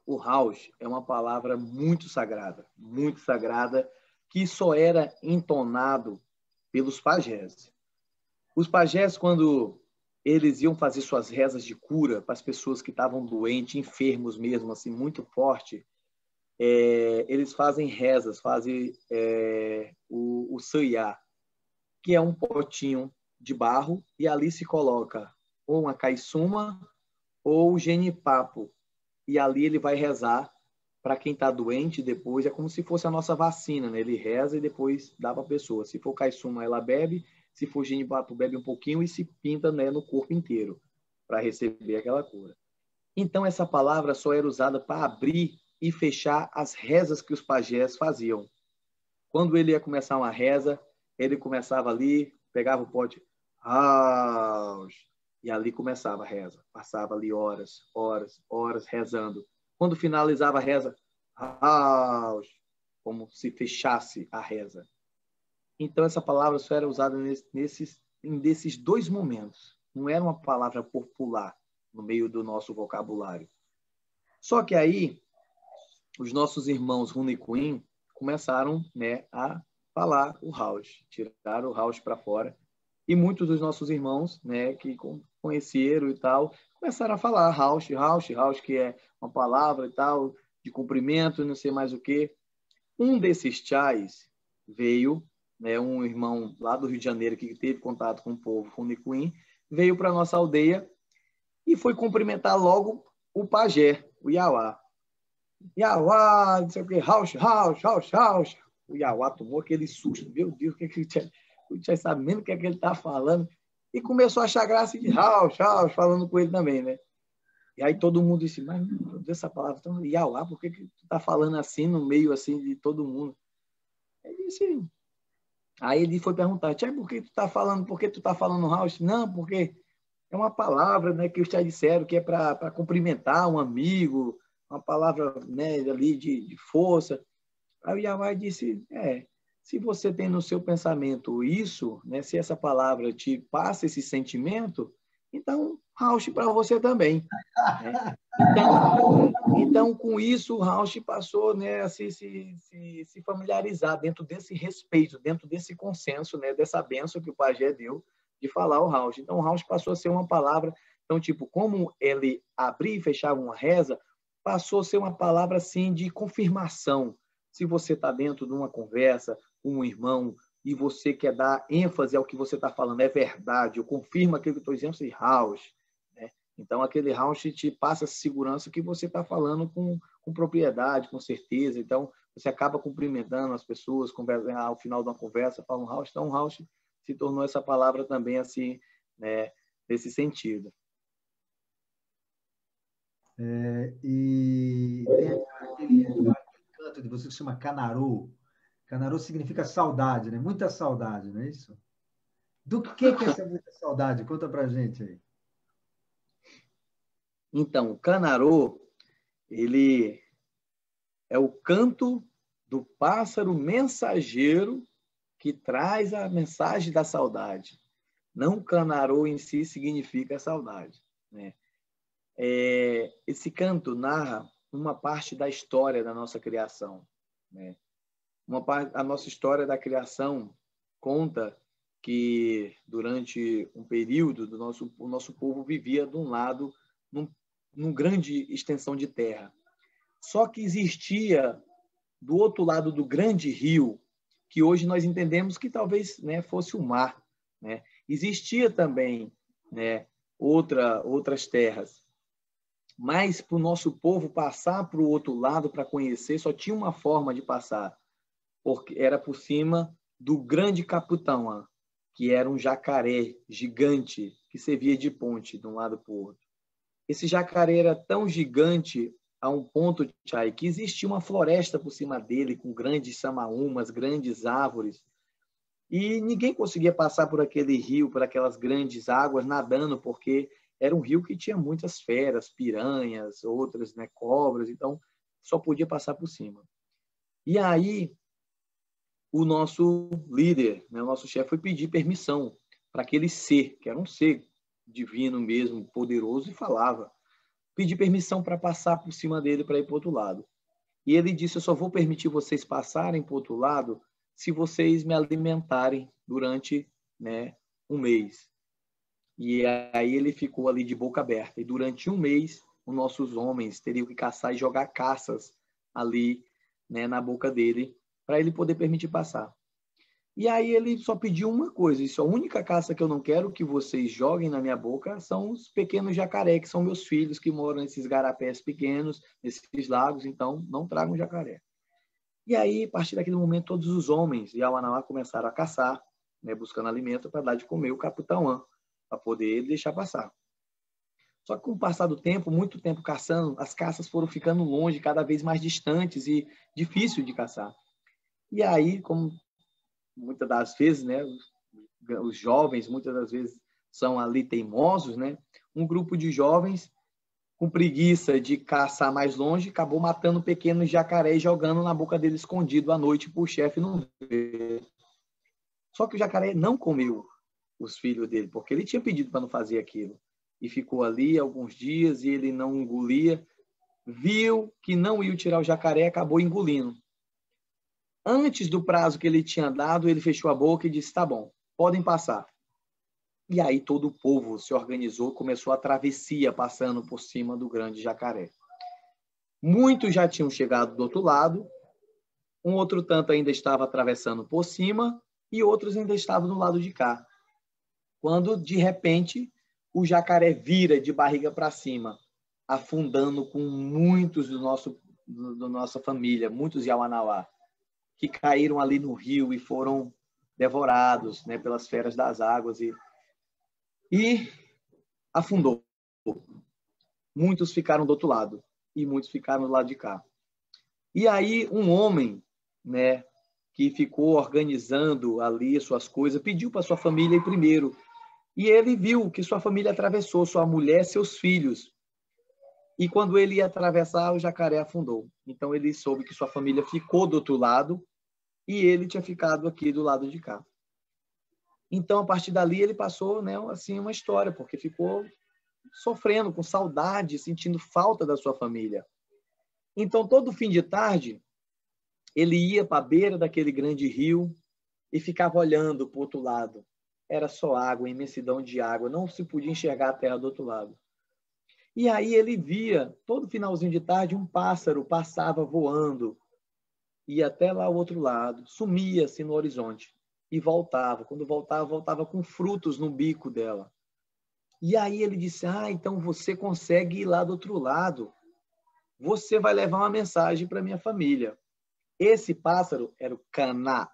o Rausch é uma palavra muito sagrada, que só era entonado pelos pajés. Os pajés, quando eles iam fazer suas rezas de cura para as pessoas que estavam doentes, enfermos mesmo, assim, muito forte, eles fazem rezas, fazem o saiá, que é um potinho de barro, e ali se coloca ou uma caiçuma ou o genipapo, e ali ele vai rezar para quem está doente depois, é como se fosse a nossa vacina, né? Ele reza e depois dá para a pessoa. Se for caiçuma, ela bebe, se for genipapo, bebe um pouquinho e se pinta, né, no corpo inteiro para receber aquela cura. Então, essa palavra só era usada para abrir e fechar as rezas que os pajés faziam. Quando ele ia começar uma reza, ele começava ali, pegava o pote, e ali começava a reza. Passava ali horas, horas, horas rezando. Quando finalizava a reza, como se fechasse a reza. Então, essa palavra só era usada nesses dois momentos. Não era uma palavra popular no meio do nosso vocabulário. Só que aí, os nossos irmãos Runicuim começaram, né, a falar o Rausch, tiraram o Rausch para fora. E muitos dos nossos irmãos, né, que conheceram e tal, começaram a falar Rausch, que é uma palavra e tal, de cumprimento, não sei mais o quê. Um desses chais veio, né, um irmão lá do Rio de Janeiro que teve contato com o povo Runicuim, veio para a nossa aldeia e foi cumprimentar logo o pajé, o Iauá. Iauá, não sei o quê, Rausch. O Iauá tomou aquele susto. Meu Deus, o Tchai sabendo o que é que ele está falando. E começou a achar graça de Rausch, falando com ele também, né? E aí todo mundo disse, mas essa palavra, então, Iauá, por que tu está falando assim, no meio assim de todo mundo? Aí ele foi perguntar, Tchai, por que tu está falando Rausch? Não, porque é uma palavra, né, que os Tchai disseram que é para cumprimentar um amigo, uma palavra, né, ali de força. Aí o Iauá disse, se você tem no seu pensamento isso, né, se essa palavra te passa esse sentimento, então Rausch para você também. Né? Então, com isso, o Rausch passou, né, a se familiarizar dentro desse respeito, dentro desse consenso, né, dessa bênção que o pajé deu de falar o Rausch. Então, o Rausch passou a ser uma palavra, então, tipo, como ele abria e fechava uma reza, passou a ser uma palavra, assim, de confirmação. Se você está dentro de uma conversa com um irmão e você quer dar ênfase ao que você está falando, é verdade, eu confirmo aquilo que estou dizendo, é Rausch. Né? Então, aquele Rausch te passa a segurança que você está falando com propriedade, com certeza. Então, você acaba cumprimentando as pessoas, ao final de uma conversa, fala um Rausch. Então, Rausch se tornou essa palavra também, assim, né, nesse sentido. E tem aquele canto de você que se chama Canarô. Canarô significa saudade, né? Muita saudade, não é isso? Do que é essa muita saudade? Conta pra gente aí. Então, o Canarô, ele é o canto do pássaro mensageiro que traz a mensagem da saudade. Não o Canarô em si significa saudade, né? Esse canto narra uma parte da história da nossa criação, né? A nossa história da criação conta que durante um período o nosso povo vivia de um lado num grande extensão de terra. Só que existia do outro lado do grande rio, que hoje nós entendemos que talvez, né, fosse o mar, né? Existia também, né, outras terras. Mas para o nosso povo passar para o outro lado para conhecer, só tinha uma forma de passar, porque era por cima do grande Caputão, que era um jacaré gigante que servia de ponte de um lado para o outro. Esse jacaré era tão gigante a um ponto, Chay, que existia uma floresta por cima dele, com grandes samaúmas, grandes árvores, e ninguém conseguia passar por aquele rio, por aquelas grandes águas, nadando, porque era um rio que tinha muitas feras, piranhas, outras, né, cobras, então só podia passar por cima. E aí, o nosso líder, né, o nosso chefe, foi pedir permissão para aquele ser, que era um ser divino mesmo, poderoso, e falava. Pedir permissão para passar por cima dele para ir para o outro lado. E ele disse, eu só vou permitir vocês passarem para o outro lado se vocês me alimentarem durante, né, um mês. E aí ele ficou ali de boca aberta. E durante um mês, os nossos homens teriam que caçar e jogar caças ali, né, na boca dele, para ele poder permitir passar. E aí ele só pediu uma coisa, isso, a única caça que eu não quero que vocês joguem na minha boca são os pequenos jacaré, que são meus filhos que moram nesses garapés pequenos, nesses lagos, então não tragam jacaré. E aí, a partir daquele momento, todos os homens de Auanauá começaram a caçar, né, buscando alimento para dar de comer o capitão, para poder deixar passar. Só que com o passar do tempo, muito tempo caçando, as caças foram ficando longe, cada vez mais distantes e difícil de caçar. E aí, como muitas das vezes, né, os jovens muitas das vezes são ali teimosos, né? Um grupo de jovens com preguiça de caçar mais longe acabou matando pequenos jacarés e jogando na boca dele escondido à noite para o chefe não ver. Só que o jacaré não comeu os filhos dele, porque ele tinha pedido para não fazer aquilo. E ficou ali alguns dias e ele não engolia. Viu que não ia tirar o jacaré e acabou engolindo. Antes do prazo que ele tinha dado, ele fechou a boca e disse, tá bom, podem passar. E aí todo o povo se organizou, começou a travessia passando por cima do grande jacaré. Muitos já tinham chegado do outro lado, um outro tanto ainda estava atravessando por cima e outros ainda estavam do lado de cá. Quando, de repente, o jacaré vira de barriga para cima, afundando com muitos da nossa família, muitos Yawanawá, que caíram ali no rio e foram devorados, né, pelas feras das águas e afundou. Muitos ficaram do outro lado e muitos ficaram do lado de cá. E aí um homem, né, que ficou organizando ali suas coisas, pediu para sua família ir primeiro. E ele viu que sua família atravessou, sua mulher, seus filhos. E quando ele ia atravessar, o jacaré afundou. Então ele soube que sua família ficou do outro lado e ele tinha ficado aqui do lado de cá. Então, a partir dali, ele passou, né, assim, uma história, porque ficou sofrendo, com saudade, sentindo falta da sua família. Então, todo fim de tarde, ele ia para a beira daquele grande rio e ficava olhando para o outro lado. Era só água, imensidão de água, não se podia enxergar a terra do outro lado. E aí ele via, todo finalzinho de tarde, um pássaro passava voando, ia até lá ao outro lado, sumia-se no horizonte e voltava. Quando voltava, voltava com frutos no bico dela. E aí ele disse, então você consegue ir lá do outro lado. Você vai levar uma mensagem para minha família. Esse pássaro era o caná.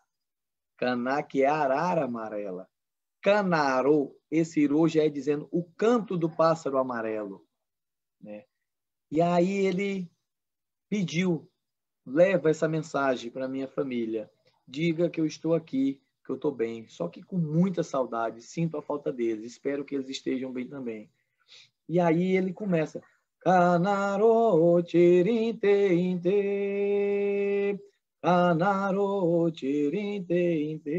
Caná, que é a arara amarela. Canarô, esse irô já é dizendo o canto do pássaro amarelo. Né? E aí ele pediu, leva essa mensagem para minha família. Diga que eu estou aqui, que eu estou bem. Só que com muita saudade, sinto a falta deles. Espero que eles estejam bem também. E aí ele começa. Canarô, tirinte, inte. Canarô, tirinte, inte.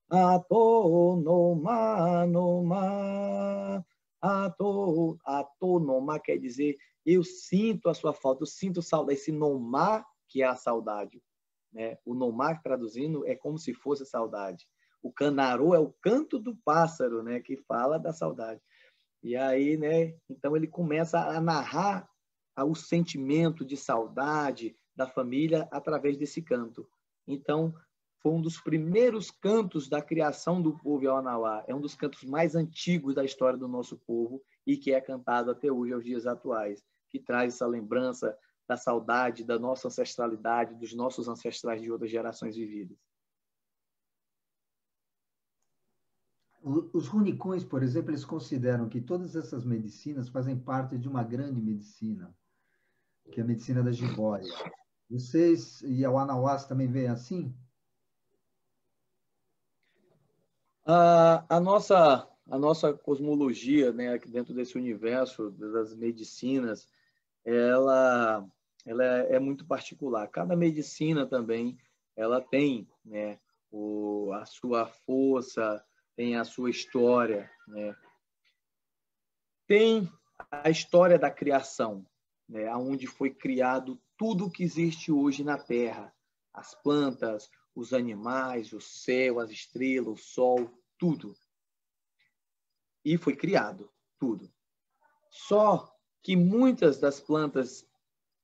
Ato noma, noma. Ato noma quer dizer eu sinto a sua falta, eu sinto saudade. Esse nomá, que é a saudade. Né? O nomá, traduzindo, é como se fosse a saudade. O canarô é o canto do pássaro, né? Que fala da saudade. E aí, né? Então ele começa a narrar o sentimento de saudade da família através desse canto. Então, foi um dos primeiros cantos da criação do povo Yawanawá. É um dos cantos mais antigos da história do nosso povo e que é cantado até hoje, aos dias atuais, que traz essa lembrança da saudade, da nossa ancestralidade, dos nossos ancestrais de outras gerações vividas. Os runicões, por exemplo, eles consideram que todas essas medicinas fazem parte de uma grande medicina, que é a medicina da jiboia. Vocês e a Yawanawás também veem assim? A nossa cosmologia, né, aqui dentro desse universo das medicinas, ela é muito particular. Cada medicina também ela tem, né, a sua força, tem a sua história, né? Tem a história da criação, né, onde foi criado tudo que existe hoje na Terra, as plantas, os animais, o céu, as estrelas, o sol, tudo. E foi criado tudo. Só que muitas das plantas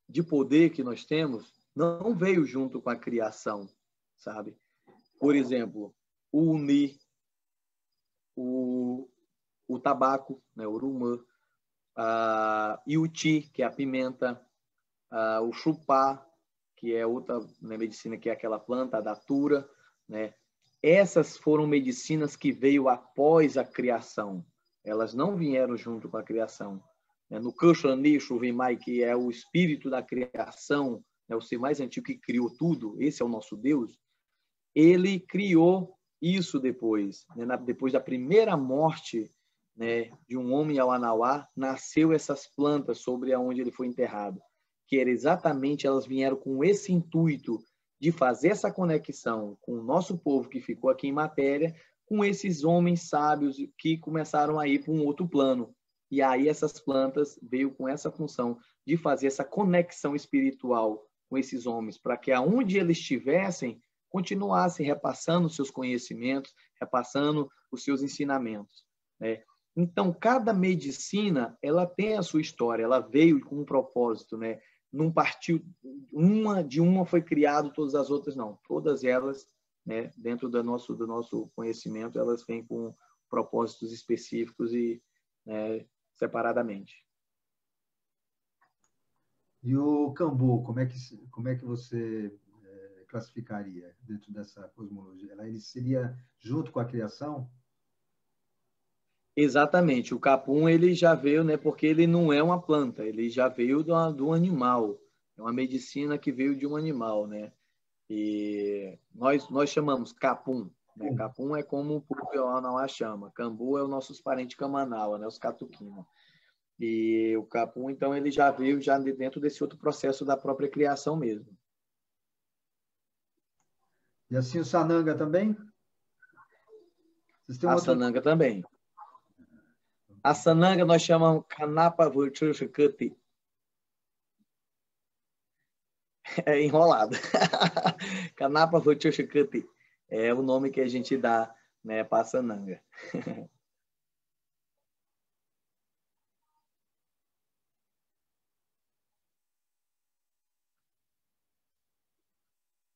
de poder que nós temos não veio junto com a criação, sabe? Por exemplo, o uni, o tabaco, né, o urumã, e o ti, que é a pimenta, o chupá, que é outra, né, medicina, que é aquela planta, a datura, né? essas foram medicinas que veio após a criação. Elas não vieram junto com a criação. No Kushani Shuvimai, que é o espírito da criação, o ser mais antigo que criou tudo, esse é o nosso Deus, ele criou isso depois. Depois da primeira morte, de um homem ao Anauá, nasceu essas plantas sobre onde ele foi enterrado, que era exatamente, elas vieram com esse intuito de fazer essa conexão com o nosso povo que ficou aqui em matéria, com esses homens sábios que começaram a ir para um outro plano. E aí essas plantas veio com essa função de fazer essa conexão espiritual com esses homens, para que aonde eles estivessem, continuassem repassando os seus conhecimentos, repassando os seus ensinamentos. Então, cada medicina, ela tem a sua história, ela veio com um propósito, Não partiu, de uma foi criado, todas as outras não. Todas elas, dentro do nosso conhecimento, elas vêm com propósitos específicos e separadamente. E o Cambu, como é que você classificaria dentro dessa cosmologia? Ele seria junto com a criação? Exatamente. O capum ele já veio, porque ele não é uma planta, ele já veio do animal. É uma medicina que veio de um animal, E nós chamamos capum. Capum é como o povo Anauá chama. Cambu é os nossos parentes Camanaua, os Catuquina. E o capum, então, ele já veio dentro desse outro processo da própria criação mesmo. E assim o Sananga também? A Sananga também. A Sananga nós chamamos Kanapa Vuchushukati. É enrolado. Kanapa Vuchushukati é o nome que a gente dá, para a Sananga.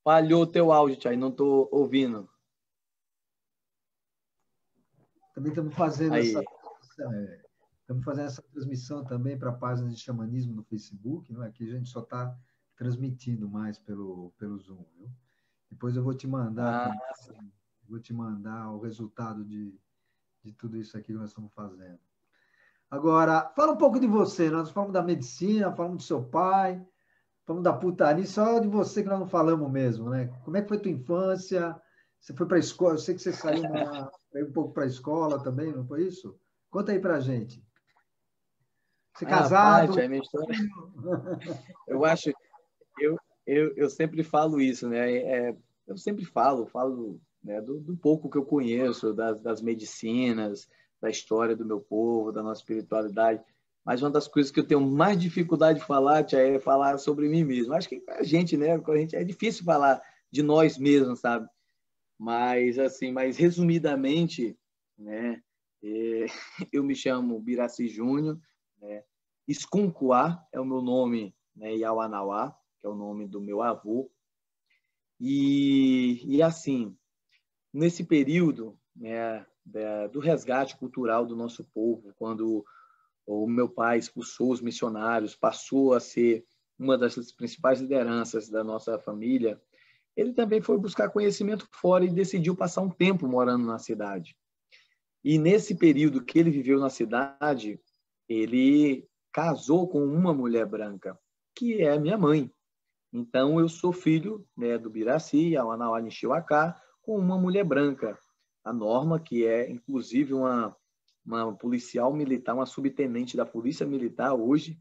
Falhou o teu áudio, Tchai, não estou ouvindo. Também estamos fazendo essa transmissão também para a página de xamanismo no Facebook, não é? Aqui a gente só está transmitindo mais pelo Zoom, viu? Depois eu vou te mandar, o resultado de tudo isso aqui que nós estamos fazendo. Agora, fala um pouco de você. Nós falamos da medicina, falamos do seu pai, falamos da putaria, só de você que nós não falamos mesmo, Como é que foi tua infância? Você foi para a escola? Eu sei que você saiu um pouco para a escola também, não foi isso? Conta aí para a gente. Você casado? Paty, a minha história... Eu acho... Eu sempre falo isso, eu sempre falo do pouco que eu conheço, das medicinas, da história do meu povo, da nossa espiritualidade. Mas uma das coisas que eu tenho mais dificuldade de falar, Tia, é falar sobre mim mesmo. Acho que a gente é difícil falar de nós mesmos, sabe? Mas, assim, resumidamente, eu me chamo Biraci Júnior, Escuncuá é o meu nome, Iauanauá, que é o nome do meu avô. E assim, nesse período do resgate cultural do nosso povo, quando o meu pai expulsou os missionários, passou a ser uma das principais lideranças da nossa família, ele também foi buscar conhecimento fora e decidiu passar um tempo morando na cidade. E nesse período que ele viveu na cidade, ele casou com uma mulher branca, que é minha mãe. Então, eu sou filho do Biraci, a Anauá Nishiwaka, com uma mulher branca. A Norma, que é, inclusive, uma policial militar, uma subtenente da Polícia Militar hoje.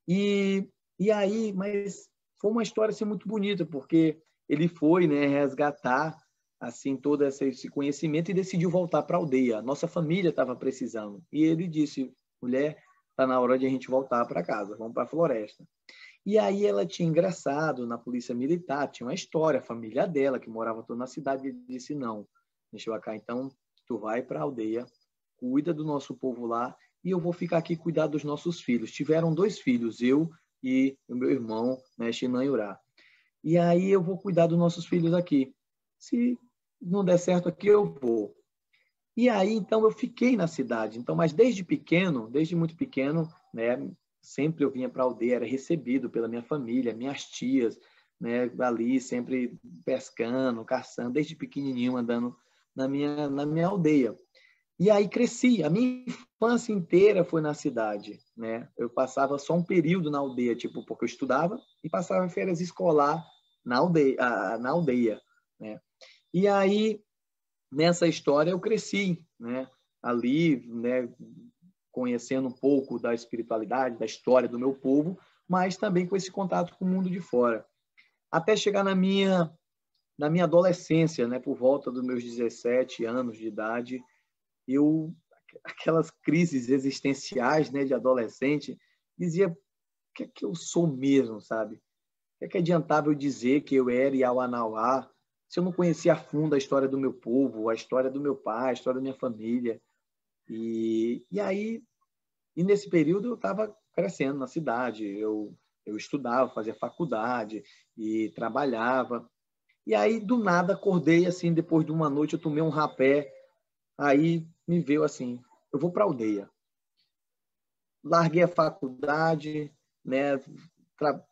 E aí, mas foi uma história assim, muito bonita, porque ele foi resgatar assim, todo esse conhecimento e decidiu voltar para a aldeia. Nossa família estava precisando. E ele disse, mulher, está na hora de a gente voltar para casa, vamos para a floresta. E aí ela tinha ingressado na polícia militar, tinha uma história, a família dela, que morava toda na cidade, e disse, não, Nishiwaka, então tu vai para a aldeia, cuida do nosso povo lá, e eu vou ficar aqui cuidar dos nossos filhos. Tiveram 2 filhos, eu e o meu irmão, Shinanyurá. E aí eu vou cuidar dos nossos filhos aqui. Se não der certo aqui, eu vou. E aí, então, eu fiquei na cidade. Então, mas desde muito pequeno, sempre eu vinha para a aldeia, era recebido pela minha família, minhas tias, né? Ali sempre pescando, caçando, desde pequenininho andando na minha aldeia. E aí cresci. A minha infância inteira foi na cidade, né? Eu passava só um período na aldeia, tipo, porque eu estudava e passava férias escolar na aldeia, né? E aí, nessa história, eu cresci, né? Ali, né? Conhecendo um pouco da espiritualidade, da história do meu povo, mas também com esse contato com o mundo de fora. Até chegar na minha adolescência, né? Por volta dos meus 17 anos de idade, aquelas crises existenciais, né, de adolescente, dizia: o que é que eu sou mesmo, sabe? O que é que adiantava eu dizer que eu era Iauanauá se eu não conhecia a fundo a história do meu povo, a história do meu pai, a história da minha família? E nesse período eu estava crescendo na cidade, eu estudava, fazia faculdade e trabalhava. E aí, do nada, acordei assim, depois de uma noite, eu tomei um rapé. Aí me veio assim: eu vou para a aldeia. Larguei a faculdade, né,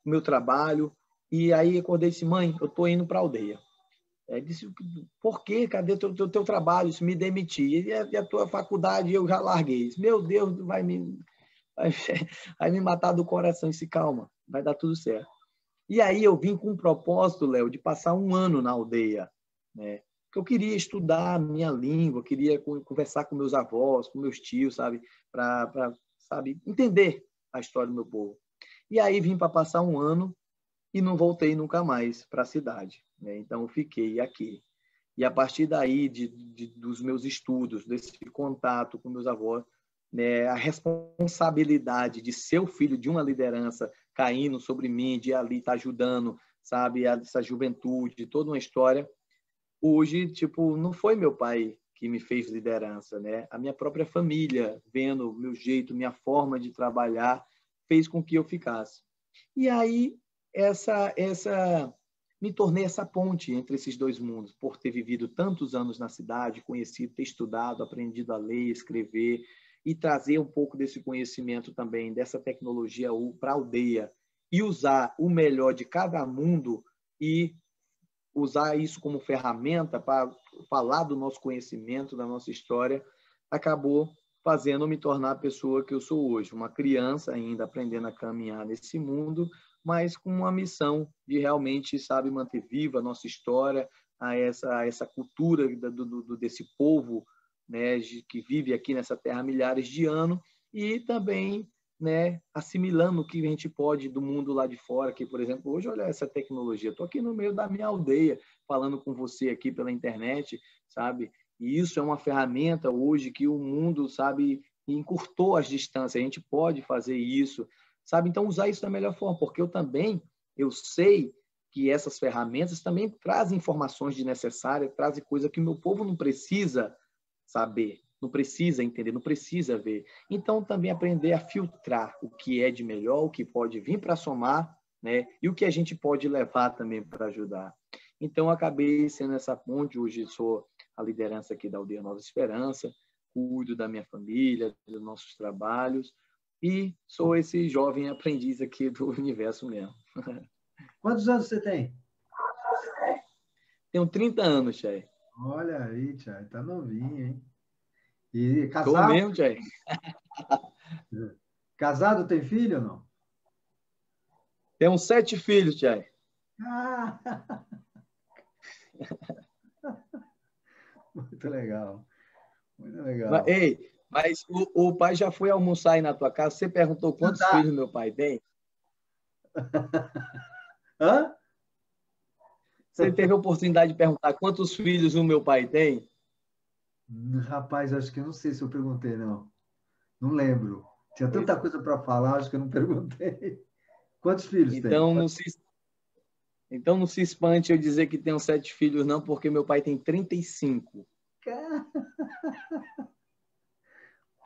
meu trabalho, e aí acordei e disse: mãe, eu estou indo para a aldeia. Aí disse: por quê? Cadê o teu trabalho? Isso, me demiti. E a tua faculdade eu já larguei. Disse: meu Deus, vai, vai me matar do coração. Disse: calma, vai dar tudo certo. E aí eu vim com um propósito, Léo, de passar um ano na aldeia, né? Porque eu queria estudar a minha língua, queria conversar com meus avós, com meus tios, sabe? Para, sabe, entender a história do meu povo. E aí vim para passar um ano e não voltei nunca mais para a cidade, né? Então eu fiquei aqui. E a partir daí, dos meus estudos, desse contato com meus avós, né, a responsabilidade de ser o filho de uma liderança caindo sobre mim, de ali estar ajudando, sabe, essa juventude, toda uma história. Hoje, tipo, não foi meu pai que me fez liderança, né? A minha própria família, vendo o meu jeito, minha forma de trabalhar, fez com que eu ficasse. E aí, me tornei essa ponte entre esses dois mundos, por ter vivido tantos anos na cidade, conhecido, ter estudado, aprendido a ler, escrever, e trazer um pouco desse conhecimento também, dessa tecnologia para a aldeia, e usar o melhor de cada mundo e usar isso como ferramenta para falar do nosso conhecimento, da nossa história, acabou fazendo me tornar a pessoa que eu sou hoje, uma criança ainda aprendendo a caminhar nesse mundo, mas com uma missão de realmente, sabe, manter viva a nossa história, essa cultura desse povo, né, que vive aqui nessa terra há milhares de anos, e também, né, assimilando o que a gente pode do mundo lá de fora, que, por exemplo, hoje, olha essa tecnologia, estou aqui no meio da minha aldeia, falando com você aqui pela internet, sabe? E isso é uma ferramenta hoje que o mundo, sabe, encurtou as distâncias, a gente pode fazer isso, sabe? Então, usar isso da melhor forma, porque eu sei que essas ferramentas também trazem informações desnecessárias, trazem coisa que o meu povo não precisa saber, não precisa entender, não precisa ver. Então, também aprender a filtrar o que é de melhor, o que pode vir para somar, né? E o que a gente pode levar também para ajudar. Então, acabei sendo essa ponte. Hoje sou a liderança aqui da Aldeia Nova Esperança, cuido da minha família, dos nossos trabalhos, e sou esse jovem aprendiz aqui do universo mesmo. Quantos anos você tem? Tenho 30 anos, Chay. Olha aí, Chay, tá novinho, hein? E Tô casado? mesmo, Chay. Casado, tem filho ou não? Tenho 7 filhos, Chay. Ah! Muito legal. Muito legal. Ei, mas o pai já foi almoçar aí na tua casa? Você perguntou quantos Tá. filhos meu pai tem? Hã? Você teve a oportunidade de perguntar quantos filhos o meu pai tem? Rapaz, acho que eu não sei se eu perguntei, não. Não lembro. Tinha Pois tanta é. coisa para falar, acho que eu não perguntei. Quantos filhos tem? Então então, não se espante eu dizer que tenho 7 filhos, não, porque meu pai tem 35.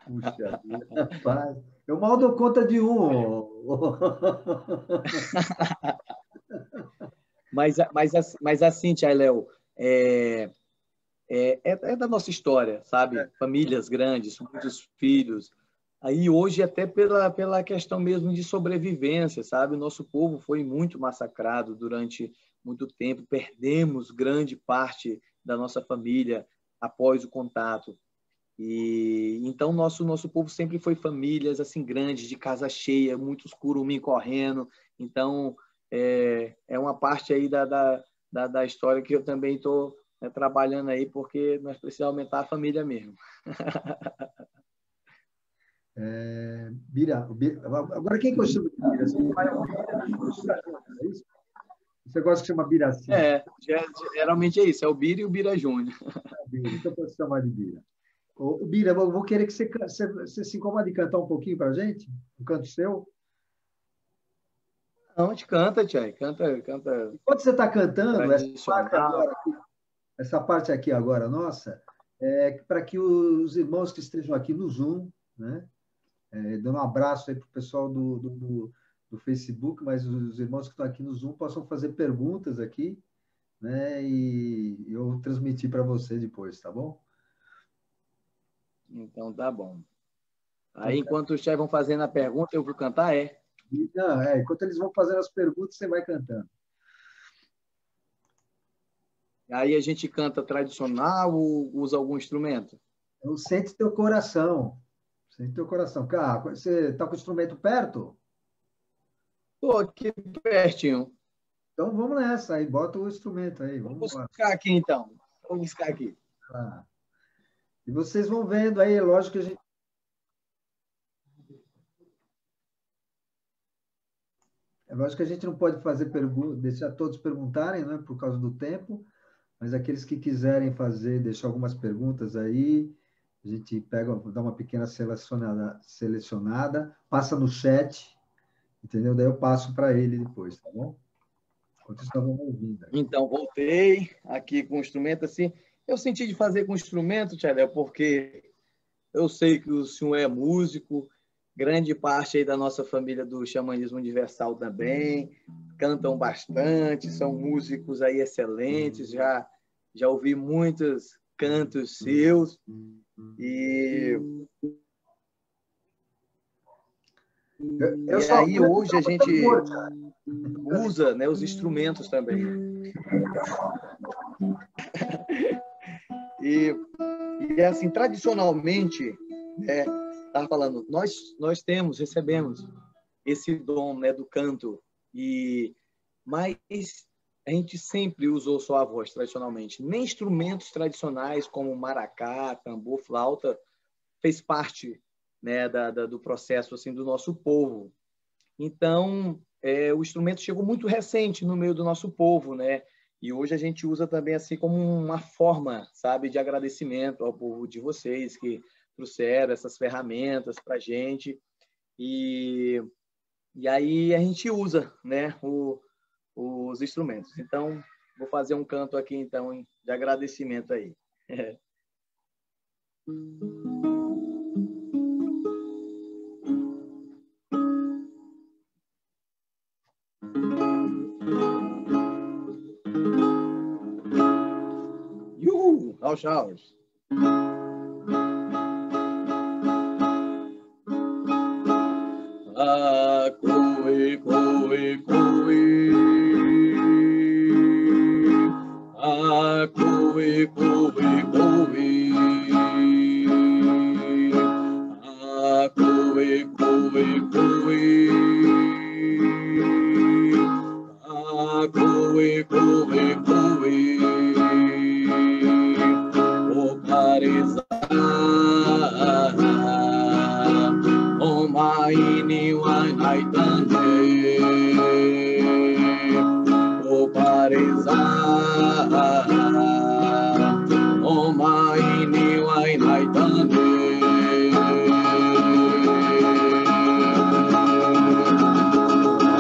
Puxa vida, rapaz. Eu mal dou conta de um. Mas assim, Tia Léo, é da nossa história, sabe? Famílias grandes, muitos filhos. Aí hoje, até pela questão mesmo de sobrevivência, sabe? O nosso povo foi muito massacrado durante muito tempo, perdemos grande parte da nossa família após o contato. E então nosso povo sempre foi famílias assim grandes, de casa cheia, muitos curumim correndo. Então é uma parte aí da história que eu também estou trabalhando aí, porque nós precisamos aumentar a família mesmo. Bira, agora quem que eu chamo de Bira? Seu pai é o Bira, é isso? Você gosta que chama Biraci? Geralmente é isso, é o Bira e o Bira Júnior. Então pode chamar de Bira. Ô, Bira, eu vou querer que você se incomode de cantar um pouquinho para a gente? Um canto seu? Não, a gente canta, Tchai. Canta. Enquanto você está cantando, Tradicional. essa parte aqui agora, nossa, para que os irmãos que estejam aqui no Zoom, né? Dando um abraço aí para o pessoal do Facebook, mas os irmãos que estão aqui no Zoom possam fazer perguntas aqui, né? E eu transmitir para você depois, tá bom? Então tá bom. Aí, enquanto os chefes vão fazendo a pergunta, eu vou cantar, Não, enquanto eles vão fazendo as perguntas, você vai cantando. Aí a gente canta tradicional ou usa algum instrumento? Então, sente teu coração. Sente teu coração. Cara, você está com o instrumento perto? Estou aqui pertinho. Então vamos nessa aí, bota o instrumento aí. Vou buscar aqui, então. Vou buscar aqui. Ah. E vocês vão vendo aí, lógico que a gente... É lógico que a gente não pode fazer perguntas, deixar todos perguntarem, né, por causa do tempo, mas aqueles que quiserem fazer, deixar algumas perguntas aí, a gente pega, dá uma pequena selecionada, passa no chat, entendeu? Daí eu passo para ele depois, tá bom? Enquanto isso, nós vamos ouvindo. Então, voltei aqui com o instrumento assim. Eu senti de fazer com o instrumento, Tchadel, porque eu sei que o senhor é músico, grande parte aí da nossa família do Xamanismo Universal também, cantam bastante, são músicos aí excelentes, já ouvi muitos cantos seus, e aí hoje a gente usa, né, os instrumentos também. E assim, tradicionalmente, estava falando, nós recebemos esse dom, né, do canto, mas a gente sempre usou só a voz tradicionalmente. Nem instrumentos tradicionais como maracá, tambor, flauta fez parte, né, do processo assim do nosso povo. Então, o instrumento chegou muito recente no meio do nosso povo, né? E hoje a gente usa também assim como uma forma, sabe, de agradecimento ao povo de vocês que trouxeram essas ferramentas para a gente. E aí a gente usa, né, os instrumentos. Então, vou fazer um canto aqui, então, de agradecimento aí. All showers. Coi, coi, coi. Coi, coi, coi. Coi, coi, coi. Coi, coi, coi. Ini wanai tante o pareza o ini wanai tante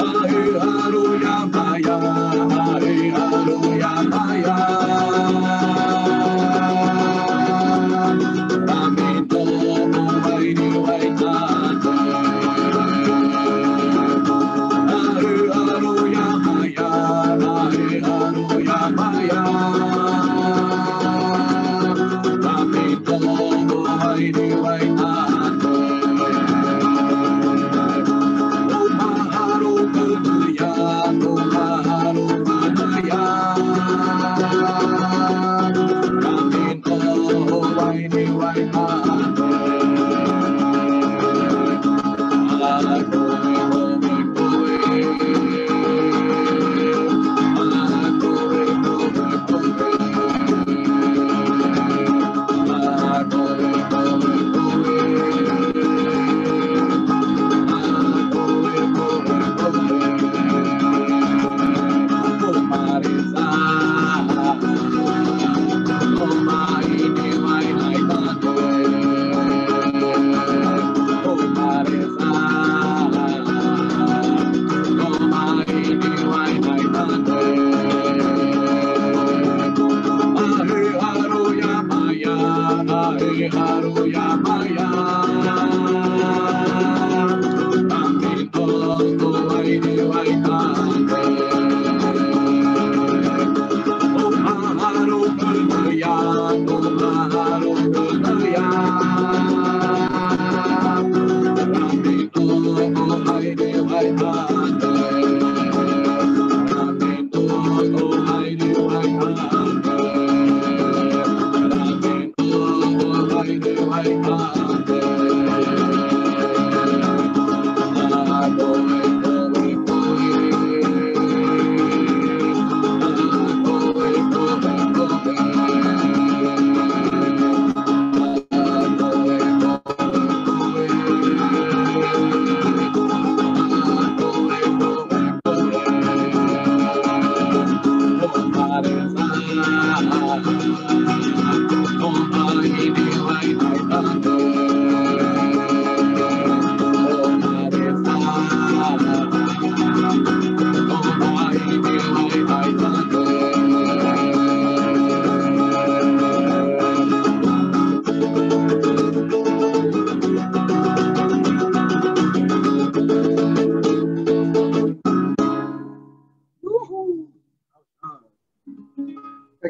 ai haru ya maya ai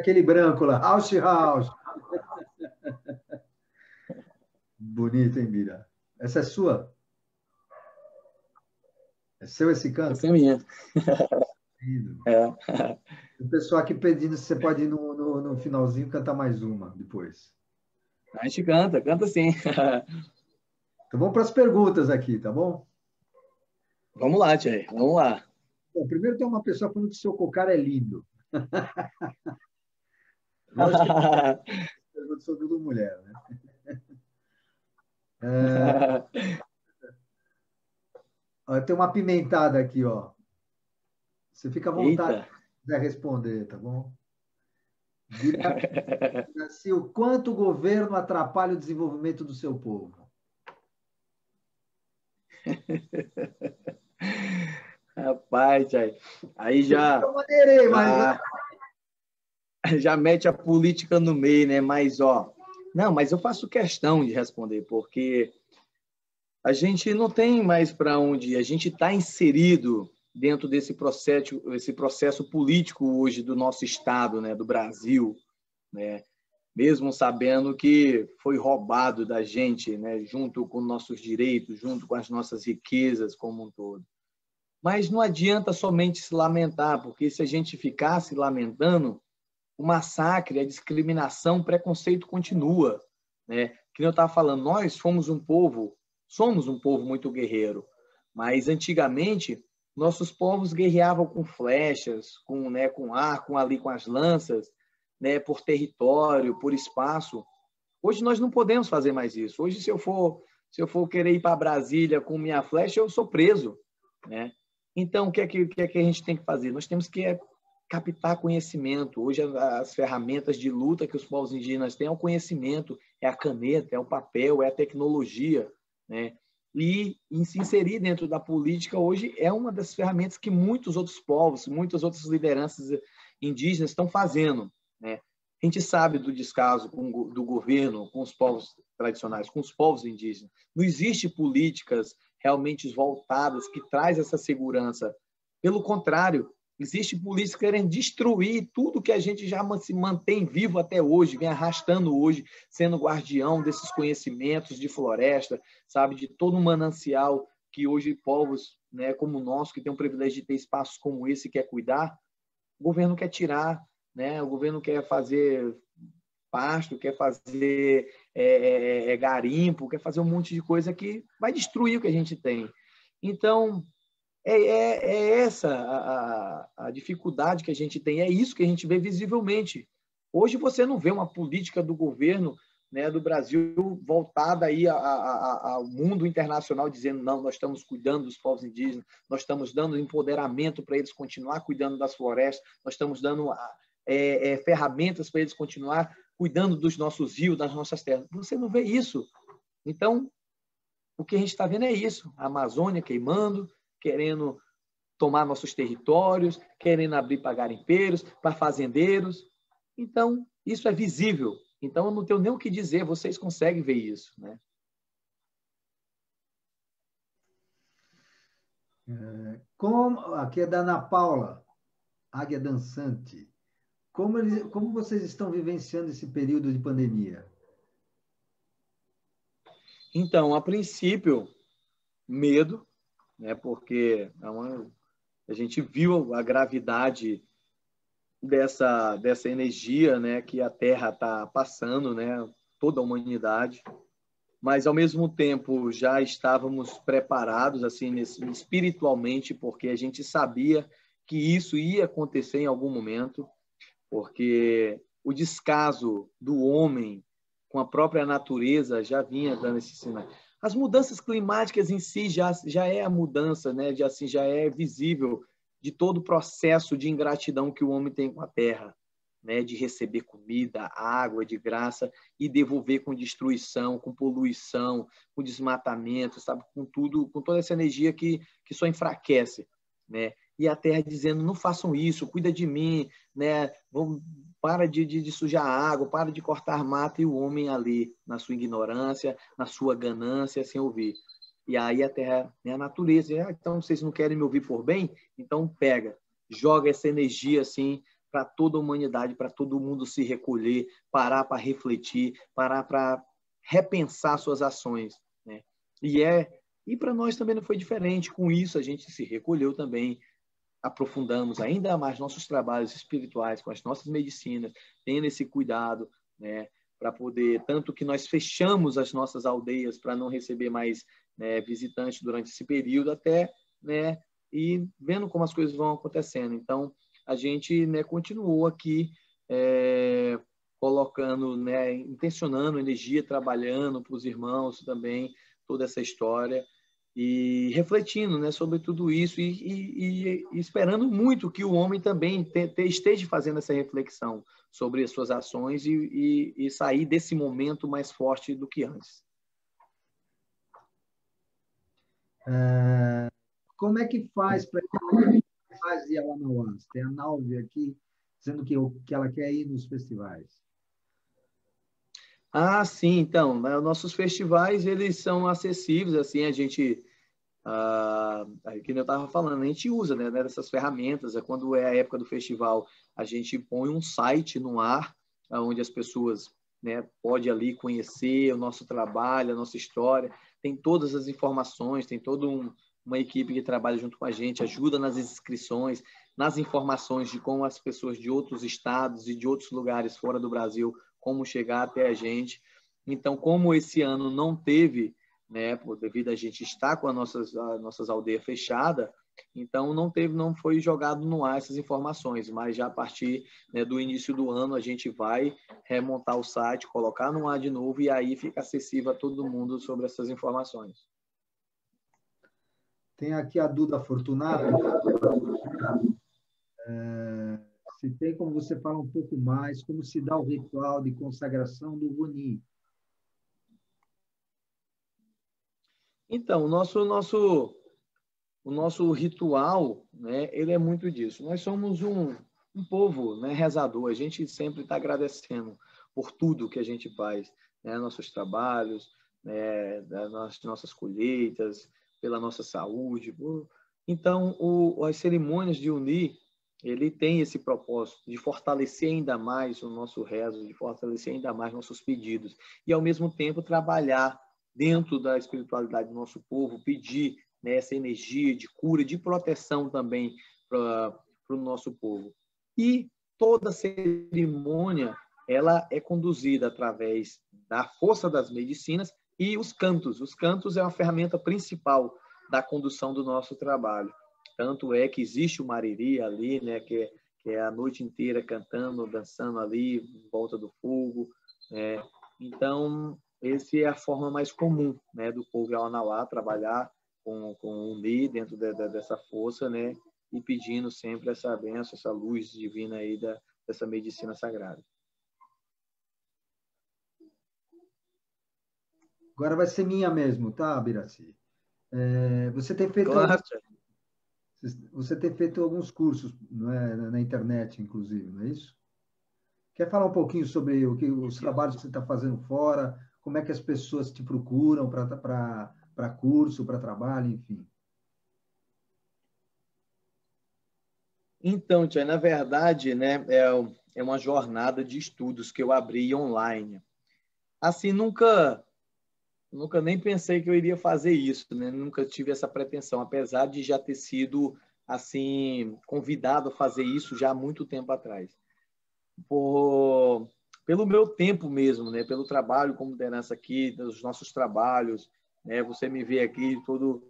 aquele branco lá, House House. Bonito, hein, Bira? Essa é sua? É seu esse canto? Essa é minha. Lindo. É. O pessoal aqui pedindo se você pode ir no finalzinho cantar mais uma depois. A gente canta, canta sim. Então vamos para as perguntas aqui, tá bom? Vamos lá, Tia, vamos lá. Bom, primeiro tem uma pessoa falando que o seu cocar é lindo. Lógico que pergunta sobre tudo mulher, né? Ó, tem uma apimentada aqui, ó. Você fica à vontade Eita. se quiser responder, tá bom? Se o quanto o governo atrapalha o desenvolvimento do seu povo? Rapaz, Tia, aí já, Eu maneirei, mas já mete a política no meio, né? Mas, ó, não, mas eu faço questão de responder, porque a gente não tem mais para onde ir. A gente está inserido dentro esse processo político hoje do nosso Estado, né, do Brasil, né, mesmo sabendo que foi roubado da gente, né, junto com nossos direitos, junto com as nossas riquezas como um todo. Mas não adianta somente se lamentar, porque se a gente ficar se lamentando, o massacre, a discriminação, o preconceito continua, né? Que eu estava falando, nós somos um povo muito guerreiro, mas antigamente nossos povos guerreavam com flechas, com arco, com as lanças, né, por território, por espaço. Hoje nós não podemos fazer mais isso. Hoje, se eu for querer ir para Brasília com minha flecha, eu sou preso, né? Então, o que é que a gente tem que fazer? Nós temos que captar conhecimento. Hoje, as ferramentas de luta que os povos indígenas têm é o conhecimento, é a caneta, é o papel, é a tecnologia, né? E se inserir dentro da política hoje é uma das ferramentas que muitos outros povos, muitas outras lideranças indígenas estão fazendo, né? A gente sabe do descaso do governo com os povos tradicionais, com os povos indígenas. Não existe políticas realmente voltadas que traz essa segurança. Pelo contrário, existe políticas querendo destruir tudo que a gente já se mantém vivo até hoje, vem arrastando hoje, sendo guardião desses conhecimentos de floresta, sabe, de todo um manancial que hoje povos, né, como o nosso, que tem o privilégio de ter espaços como esse, quer cuidar, o governo quer tirar, né? O governo quer fazer pasto, quer fazer garimpo, quer fazer um monte de coisa que vai destruir o que a gente tem. Então, essa a dificuldade que a gente tem, é isso que a gente vê visivelmente. Hoje você não vê uma política do governo, né, do Brasil voltada aí ao mundo internacional, dizendo não, nós estamos cuidando dos povos indígenas, nós estamos dando empoderamento para eles continuar cuidando das florestas, nós estamos dando ferramentas para eles continuar cuidando dos nossos rios, das nossas terras. Você não vê isso. Então, o que a gente está vendo é isso, a Amazônia queimando, querendo tomar nossos territórios, querendo abrir para garimpeiros, para fazendeiros. Então, isso é visível. Então, eu não tenho nem o que dizer, vocês conseguem ver isso, né? Aqui é da Ana Paula, Águia Dançante. Como vocês estão vivenciando esse período de pandemia? Então, a princípio, medo, né? Porque a gente viu a gravidade dessa energia, né, que a Terra está passando, né, toda a humanidade, mas ao mesmo tempo já estávamos preparados assim espiritualmente, porque a gente sabia que isso ia acontecer em algum momento, porque o descaso do homem com a própria natureza já vinha dando esse sinal. As mudanças climáticas em si já é a mudança, né, já é visível de todo o processo de ingratidão que o homem tem com a terra, né, de receber comida, água de graça e devolver com destruição, com poluição, com desmatamento, sabe, com tudo, com toda essa energia que só enfraquece, né? E a terra dizendo, não façam isso, cuida de mim, né? Para de sujar a água, para de cortar mato, e o homem ali, na sua ignorância, na sua ganância, sem ouvir. E aí a terra, né, a natureza, então vocês não querem me ouvir por bem? Então pega, joga essa energia assim para toda a humanidade, para todo mundo se recolher, parar para refletir, parar para repensar suas ações, né? E para nós também não foi diferente. Com isso, a gente se recolheu também, aprofundamos ainda mais nossos trabalhos espirituais com as nossas medicinas, tendo esse cuidado, né, para poder, tanto que nós fechamos as nossas aldeias para não receber mais, né, visitantes durante esse período, até, né, e vendo como as coisas vão acontecendo. Então, a gente, né, continuou aqui colocando, né, intencionando energia, trabalhando para os irmãos também, toda essa história, e refletindo, né, sobre tudo isso e esperando muito que o homem também esteja fazendo essa reflexão sobre as suas ações e sair desse momento mais forte do que antes. Como é que faz para ir ao Anauã? Tem a Nalve aqui dizendo que ela quer ir nos festivais. Ah, sim, então, né, nossos festivais, eles são acessíveis, assim, a gente, que eu estava falando, a gente usa, né, dessas ferramentas, quando é a época do festival, a gente põe um site no ar, onde as pessoas, né, podem ali conhecer o nosso trabalho, a nossa história, tem todas as informações, tem toda uma equipe que trabalha junto com a gente, ajuda nas inscrições, nas informações de como as pessoas de outros estados e de outros lugares fora do Brasil, como chegar até a gente. Então, como esse ano não teve, né, devido a gente estar com as nossas aldeias fechadas, então não foi jogado no ar essas informações, mas já a partir, né, do início do ano a gente vai remontar o site, colocar no ar de novo e aí fica acessível a todo mundo sobre essas informações. Tem aqui a Duda Fortunato. Se tem como você falar um pouco mais, como se dá o ritual de consagração do Runi. Então, o nosso ritual, né, ele é muito disso. Nós somos um povo, né, rezador. A gente sempre está agradecendo por tudo que a gente faz, né, nossos trabalhos, né, das nossas colheitas, pela nossa saúde. Então, as cerimônias de unir, ele tem esse propósito de fortalecer ainda mais o nosso rezo, de fortalecer ainda mais nossos pedidos e, ao mesmo tempo, trabalhar dentro da espiritualidade do nosso povo, pedir, né, essa energia de cura, de proteção também para o nosso povo. E toda cerimônia ela é conduzida através da força das medicinas e os cantos. Os cantos é uma ferramenta principal da condução do nosso trabalho. Tanto é que existe o mariri ali, né, que é a noite inteira cantando, dançando ali em volta do fogo. Né? Então, essa é a forma mais comum, né, do povo Yawanawá trabalhar com o Uni dentro dessa força, né, e pedindo sempre essa bênção, essa luz divina aí dessa medicina sagrada. Agora vai ser minha mesmo, tá, Biraci? Você tem feito Claro. Você tem feito alguns cursos, não é, na internet, inclusive, não é isso? Quer falar um pouquinho sobre os trabalhos que você está fazendo fora? Como é que as pessoas te procuram para curso, para trabalho, enfim? Então, Tia, na verdade, né, é uma jornada de estudos que eu abri online. Assim, nunca nem pensei que eu iria fazer isso, né? Nunca tive essa pretensão, apesar de já ter sido assim convidado a fazer isso já há muito tempo atrás. Pelo meu tempo mesmo, né? Pelo trabalho como liderança aqui, dos nossos trabalhos, né? Você me vê aqui todo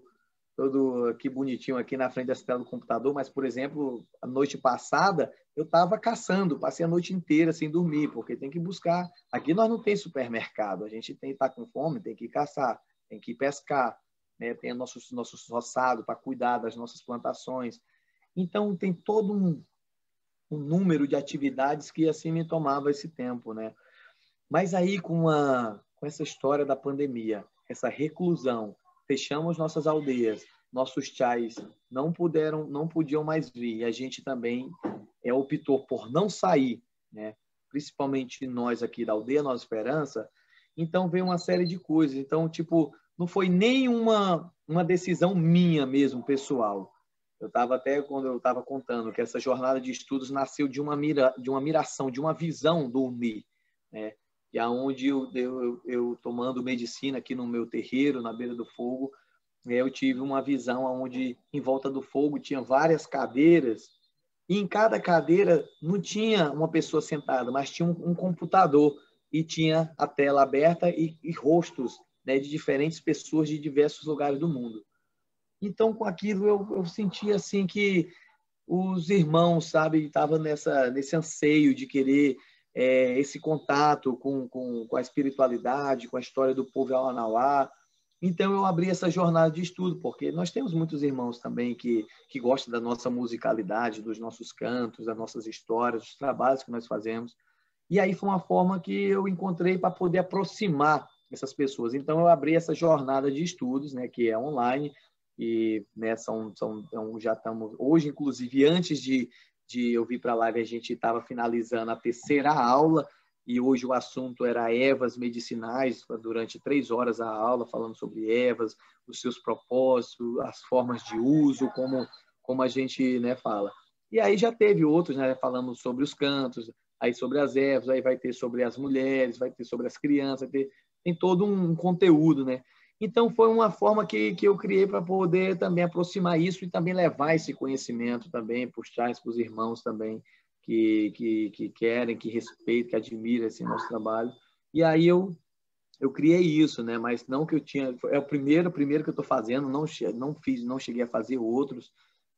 aqui bonitinho aqui na frente dessa tela do computador, mas, por exemplo, a noite passada eu estava caçando, passei a noite inteira sem dormir, porque tem que buscar. Aqui nós não tem supermercado, a gente tem que estar com fome, tem que ir caçar, tem que ir pescar, né? Tem nossos roçados para cuidar das nossas plantações. Então, tem todo um número de atividades que assim me tomava esse tempo, né? Mas aí, com essa história da pandemia, essa reclusão, fechamos nossas aldeias, nossos chais não podiam mais vir. E a gente também optou por não sair, né? Principalmente nós aqui da aldeia Nova Esperança. Então veio uma série de coisas. Então, tipo, não foi nem uma decisão minha mesmo, pessoal. eu estava até quando eu estava contando que essa jornada de estudos nasceu de uma miração, de uma visão do Uni, né? E aonde eu tomando medicina aqui no meu terreiro, na beira do fogo, eu tive uma visão onde em volta do fogo tinha várias cadeiras e em cada cadeira não tinha uma pessoa sentada, mas tinha um computador e tinha a tela aberta e rostos, né, de diferentes pessoas de diversos lugares do mundo. Então, com aquilo, eu senti assim que os irmãos, sabe, estavam nesse anseio de querer esse contato com a espiritualidade, com a história do povo Awanawá. Então, eu abri essa jornada de estudo, porque nós temos muitos irmãos também que gostam da nossa musicalidade, dos nossos cantos, das nossas histórias, dos trabalhos que nós fazemos. E aí foi uma forma que eu encontrei para poder aproximar essas pessoas. Então, eu abri essa jornada de estudos, né, que é online, e né, já estamos... Hoje, inclusive, antes de eu vir para a live, a gente estava finalizando a terceira aula, e hoje o assunto era ervas medicinais, durante 3 horas a aula, falando sobre ervas, os seus propósitos, as formas de uso, como a gente, né, fala. E aí já teve outros, né, falando sobre os cantos, aí sobre as ervas, aí vai ter sobre as mulheres, vai ter sobre as crianças, tem todo um conteúdo, né? Então, foi uma forma que eu criei para poder também aproximar isso e também levar esse conhecimento também, puxar isso para os irmãos também que querem, que respeitam, que admiram esse nosso trabalho. E aí eu criei isso, né? Mas não que eu tinha... É o primeiro que eu estou fazendo, não cheguei a fazer outros.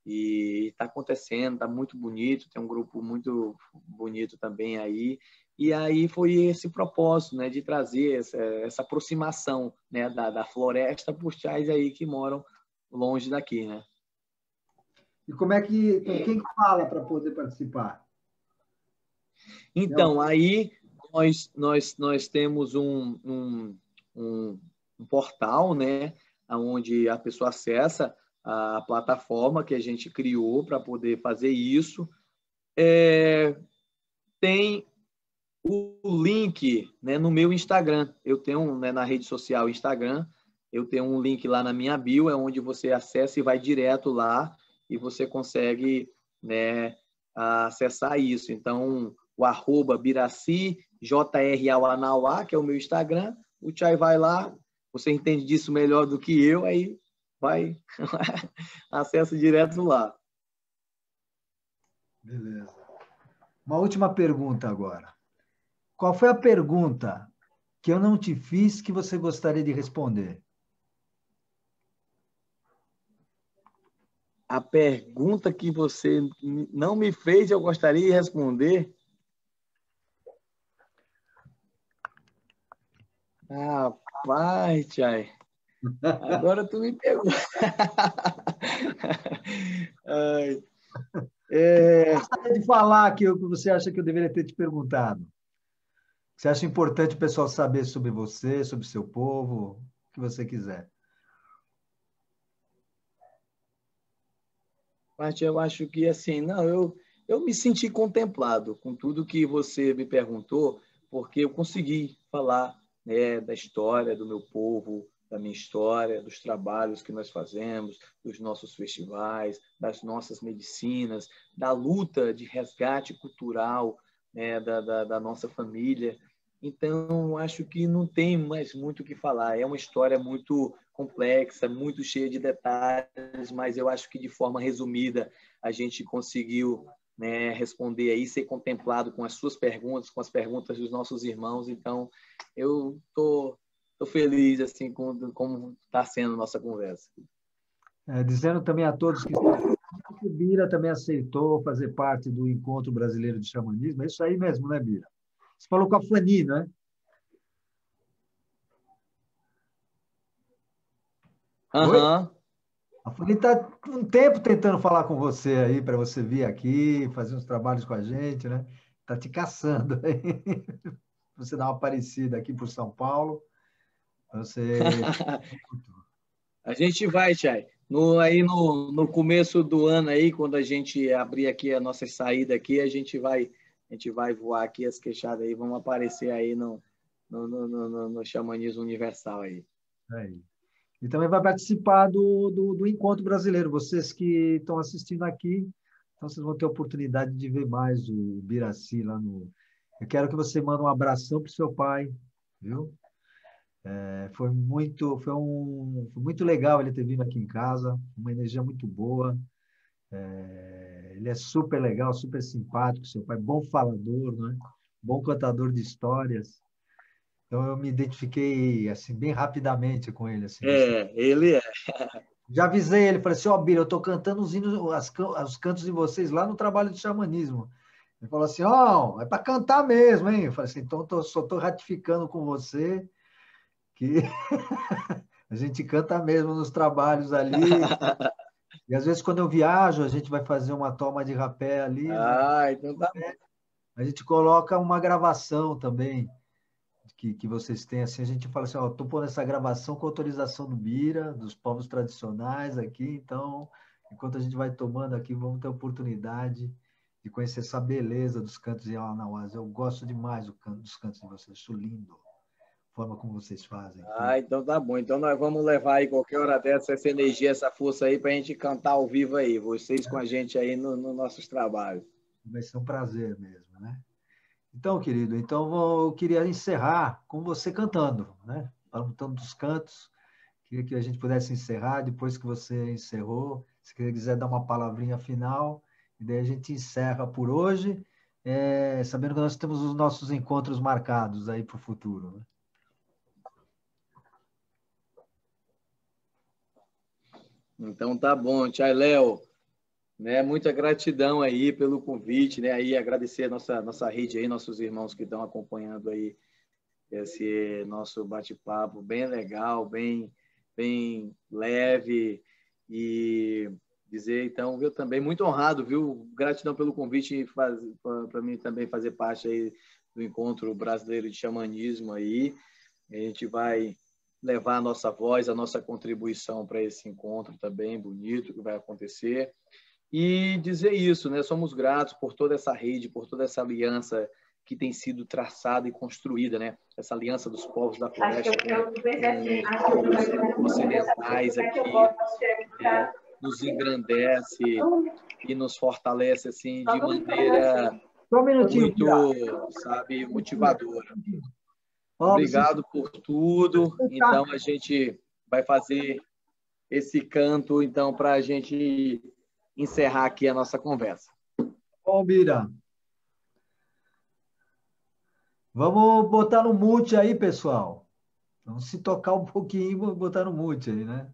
E está acontecendo, está muito bonito, tem um grupo muito bonito também aí. E aí foi esse propósito, né, de trazer essa aproximação, né, da floresta para os chais aí que moram longe daqui, né? E como é que... Então, quem fala para poder participar? Então, aí nós temos um portal, né, onde a pessoa acessa a plataforma que a gente criou para poder fazer isso. Tem o link, né, no meu Instagram. Eu tenho, né, na rede social Instagram, eu tenho um link lá na minha bio, é onde você acessa e vai direto lá e você consegue, né, acessar isso. Então, o @Biraci, JRAuanauá, que é o meu Instagram, o Chay vai lá, você entende disso melhor do que eu, aí vai, acessa direto lá. Beleza. Uma última pergunta agora. Qual foi a pergunta que eu não te fiz que você gostaria de responder? A pergunta que você não me fez, eu gostaria de responder. Rapaz, Chay. Agora tu me pegou. Ai, Gostaria de falar que você acha que eu deveria ter te perguntado. Você acha importante o pessoal saber sobre você, sobre o seu povo, o que você quiser. mas eu acho que assim, não, eu me senti contemplado com tudo que você me perguntou, porque eu consegui falar, né, da história do meu povo, da minha história, dos trabalhos que nós fazemos, dos nossos festivais, das nossas medicinas, da luta de resgate cultural, né, da nossa família. Então, acho que não tem mais muito o que falar. É uma história muito complexa, muito cheia de detalhes, mas eu acho que de forma resumida a gente conseguiu, né, responder aí, ser contemplado com as suas perguntas, com as perguntas dos nossos irmãos. Então, eu tô feliz assim com como está sendo a nossa conversa. Dizendo também a todos que o Bira também aceitou fazer parte do Encontro Brasileiro de Xamanismo. É isso aí mesmo, né, Bira? Você falou com a Fanny, né? Aham. A Fanny está um tempo tentando falar com você aí, para você vir aqui, fazer uns trabalhos com a gente, né? Está te caçando aí. Você dá uma aparecida aqui por São Paulo. Você... A gente vai, Chay. No começo do ano aí, quando a gente abrir aqui a nossa saída aqui, a gente vai voar aqui as queixadas aí, vamos aparecer aí no Xamanismo Universal aí. Aí. E também vai participar do Encontro Brasileiro. Vocês que estão assistindo aqui, então vocês vão ter a oportunidade de ver mais o Biraci lá no... Eu quero que você mande um abração para o seu pai, viu? Foi muito legal ele ter vindo aqui em casa, uma energia muito boa. Ele é super legal, super simpático, seu pai, bom falador, né? Bom contador de histórias. Então eu me identifiquei assim bem rapidamente com ele. Assim, ele é. já avisei ele, falei assim, ó, Bira, eu estou cantando os hinos, os cantos de vocês lá no trabalho de xamanismo. Ele falou assim, ó, é para cantar mesmo, hein? Eu falei assim, então só estou ratificando com você que a gente canta mesmo nos trabalhos ali. E às vezes, quando eu viajo, a gente vai fazer uma toma de rapé ali. Então tá bom. A gente coloca uma gravação também que vocês têm. Assim, a gente fala assim, ó, estou pondo essa gravação com autorização do Bira, dos povos tradicionais aqui. Então, enquanto a gente vai tomando aqui, vamos ter a oportunidade de conhecer essa beleza dos cantos de Alanauás. Eu gosto demais dos cantos de vocês. Acho lindo. Forma como vocês fazem. Então tá bom. Então nós vamos levar aí qualquer hora dessa, essa energia, essa força aí para a gente cantar ao vivo aí, vocês com a gente aí nos nossos trabalhos. Vai ser um prazer mesmo, né? Então, querido, eu queria encerrar com você cantando, né? Cantando dos cantos. Queria que a gente pudesse encerrar depois que você encerrou. Se você quiser dar uma palavrinha final, e daí a gente encerra por hoje, sabendo que nós temos os nossos encontros marcados aí para o futuro, né? Então tá bom, Tchau, Léo. Né, muita gratidão aí pelo convite, né? Aí agradecer a nossa rede aí, nossos irmãos que estão acompanhando aí esse nosso bate-papo bem legal, bem leve, e dizer então, eu também muito honrado, viu? Gratidão pelo convite para mim também fazer parte aí do Encontro Brasileiro de Xamanismo aí. A gente vai levar a nossa voz, a nossa contribuição para esse encontro também bonito que vai acontecer. E dizer isso, né? Somos gratos por toda essa rede, por toda essa aliança que tem sido traçada e construída, né? Essa aliança dos povos da floresta com os ocidentais aqui, nos engrandece e nos fortalece assim de maneira muito, sabe, motivadora. Obrigado por tudo. Então a gente vai fazer esse canto então para a gente encerrar aqui a nossa conversa. Bom, Bira. Vamos botar no mute aí, pessoal. Vamos se tocar um pouquinho e botar no mute aí, né?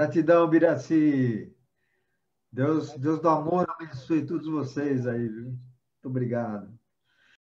Gratidão, Biraci. Deus do amor abençoe todos vocês aí, viu? Muito obrigado.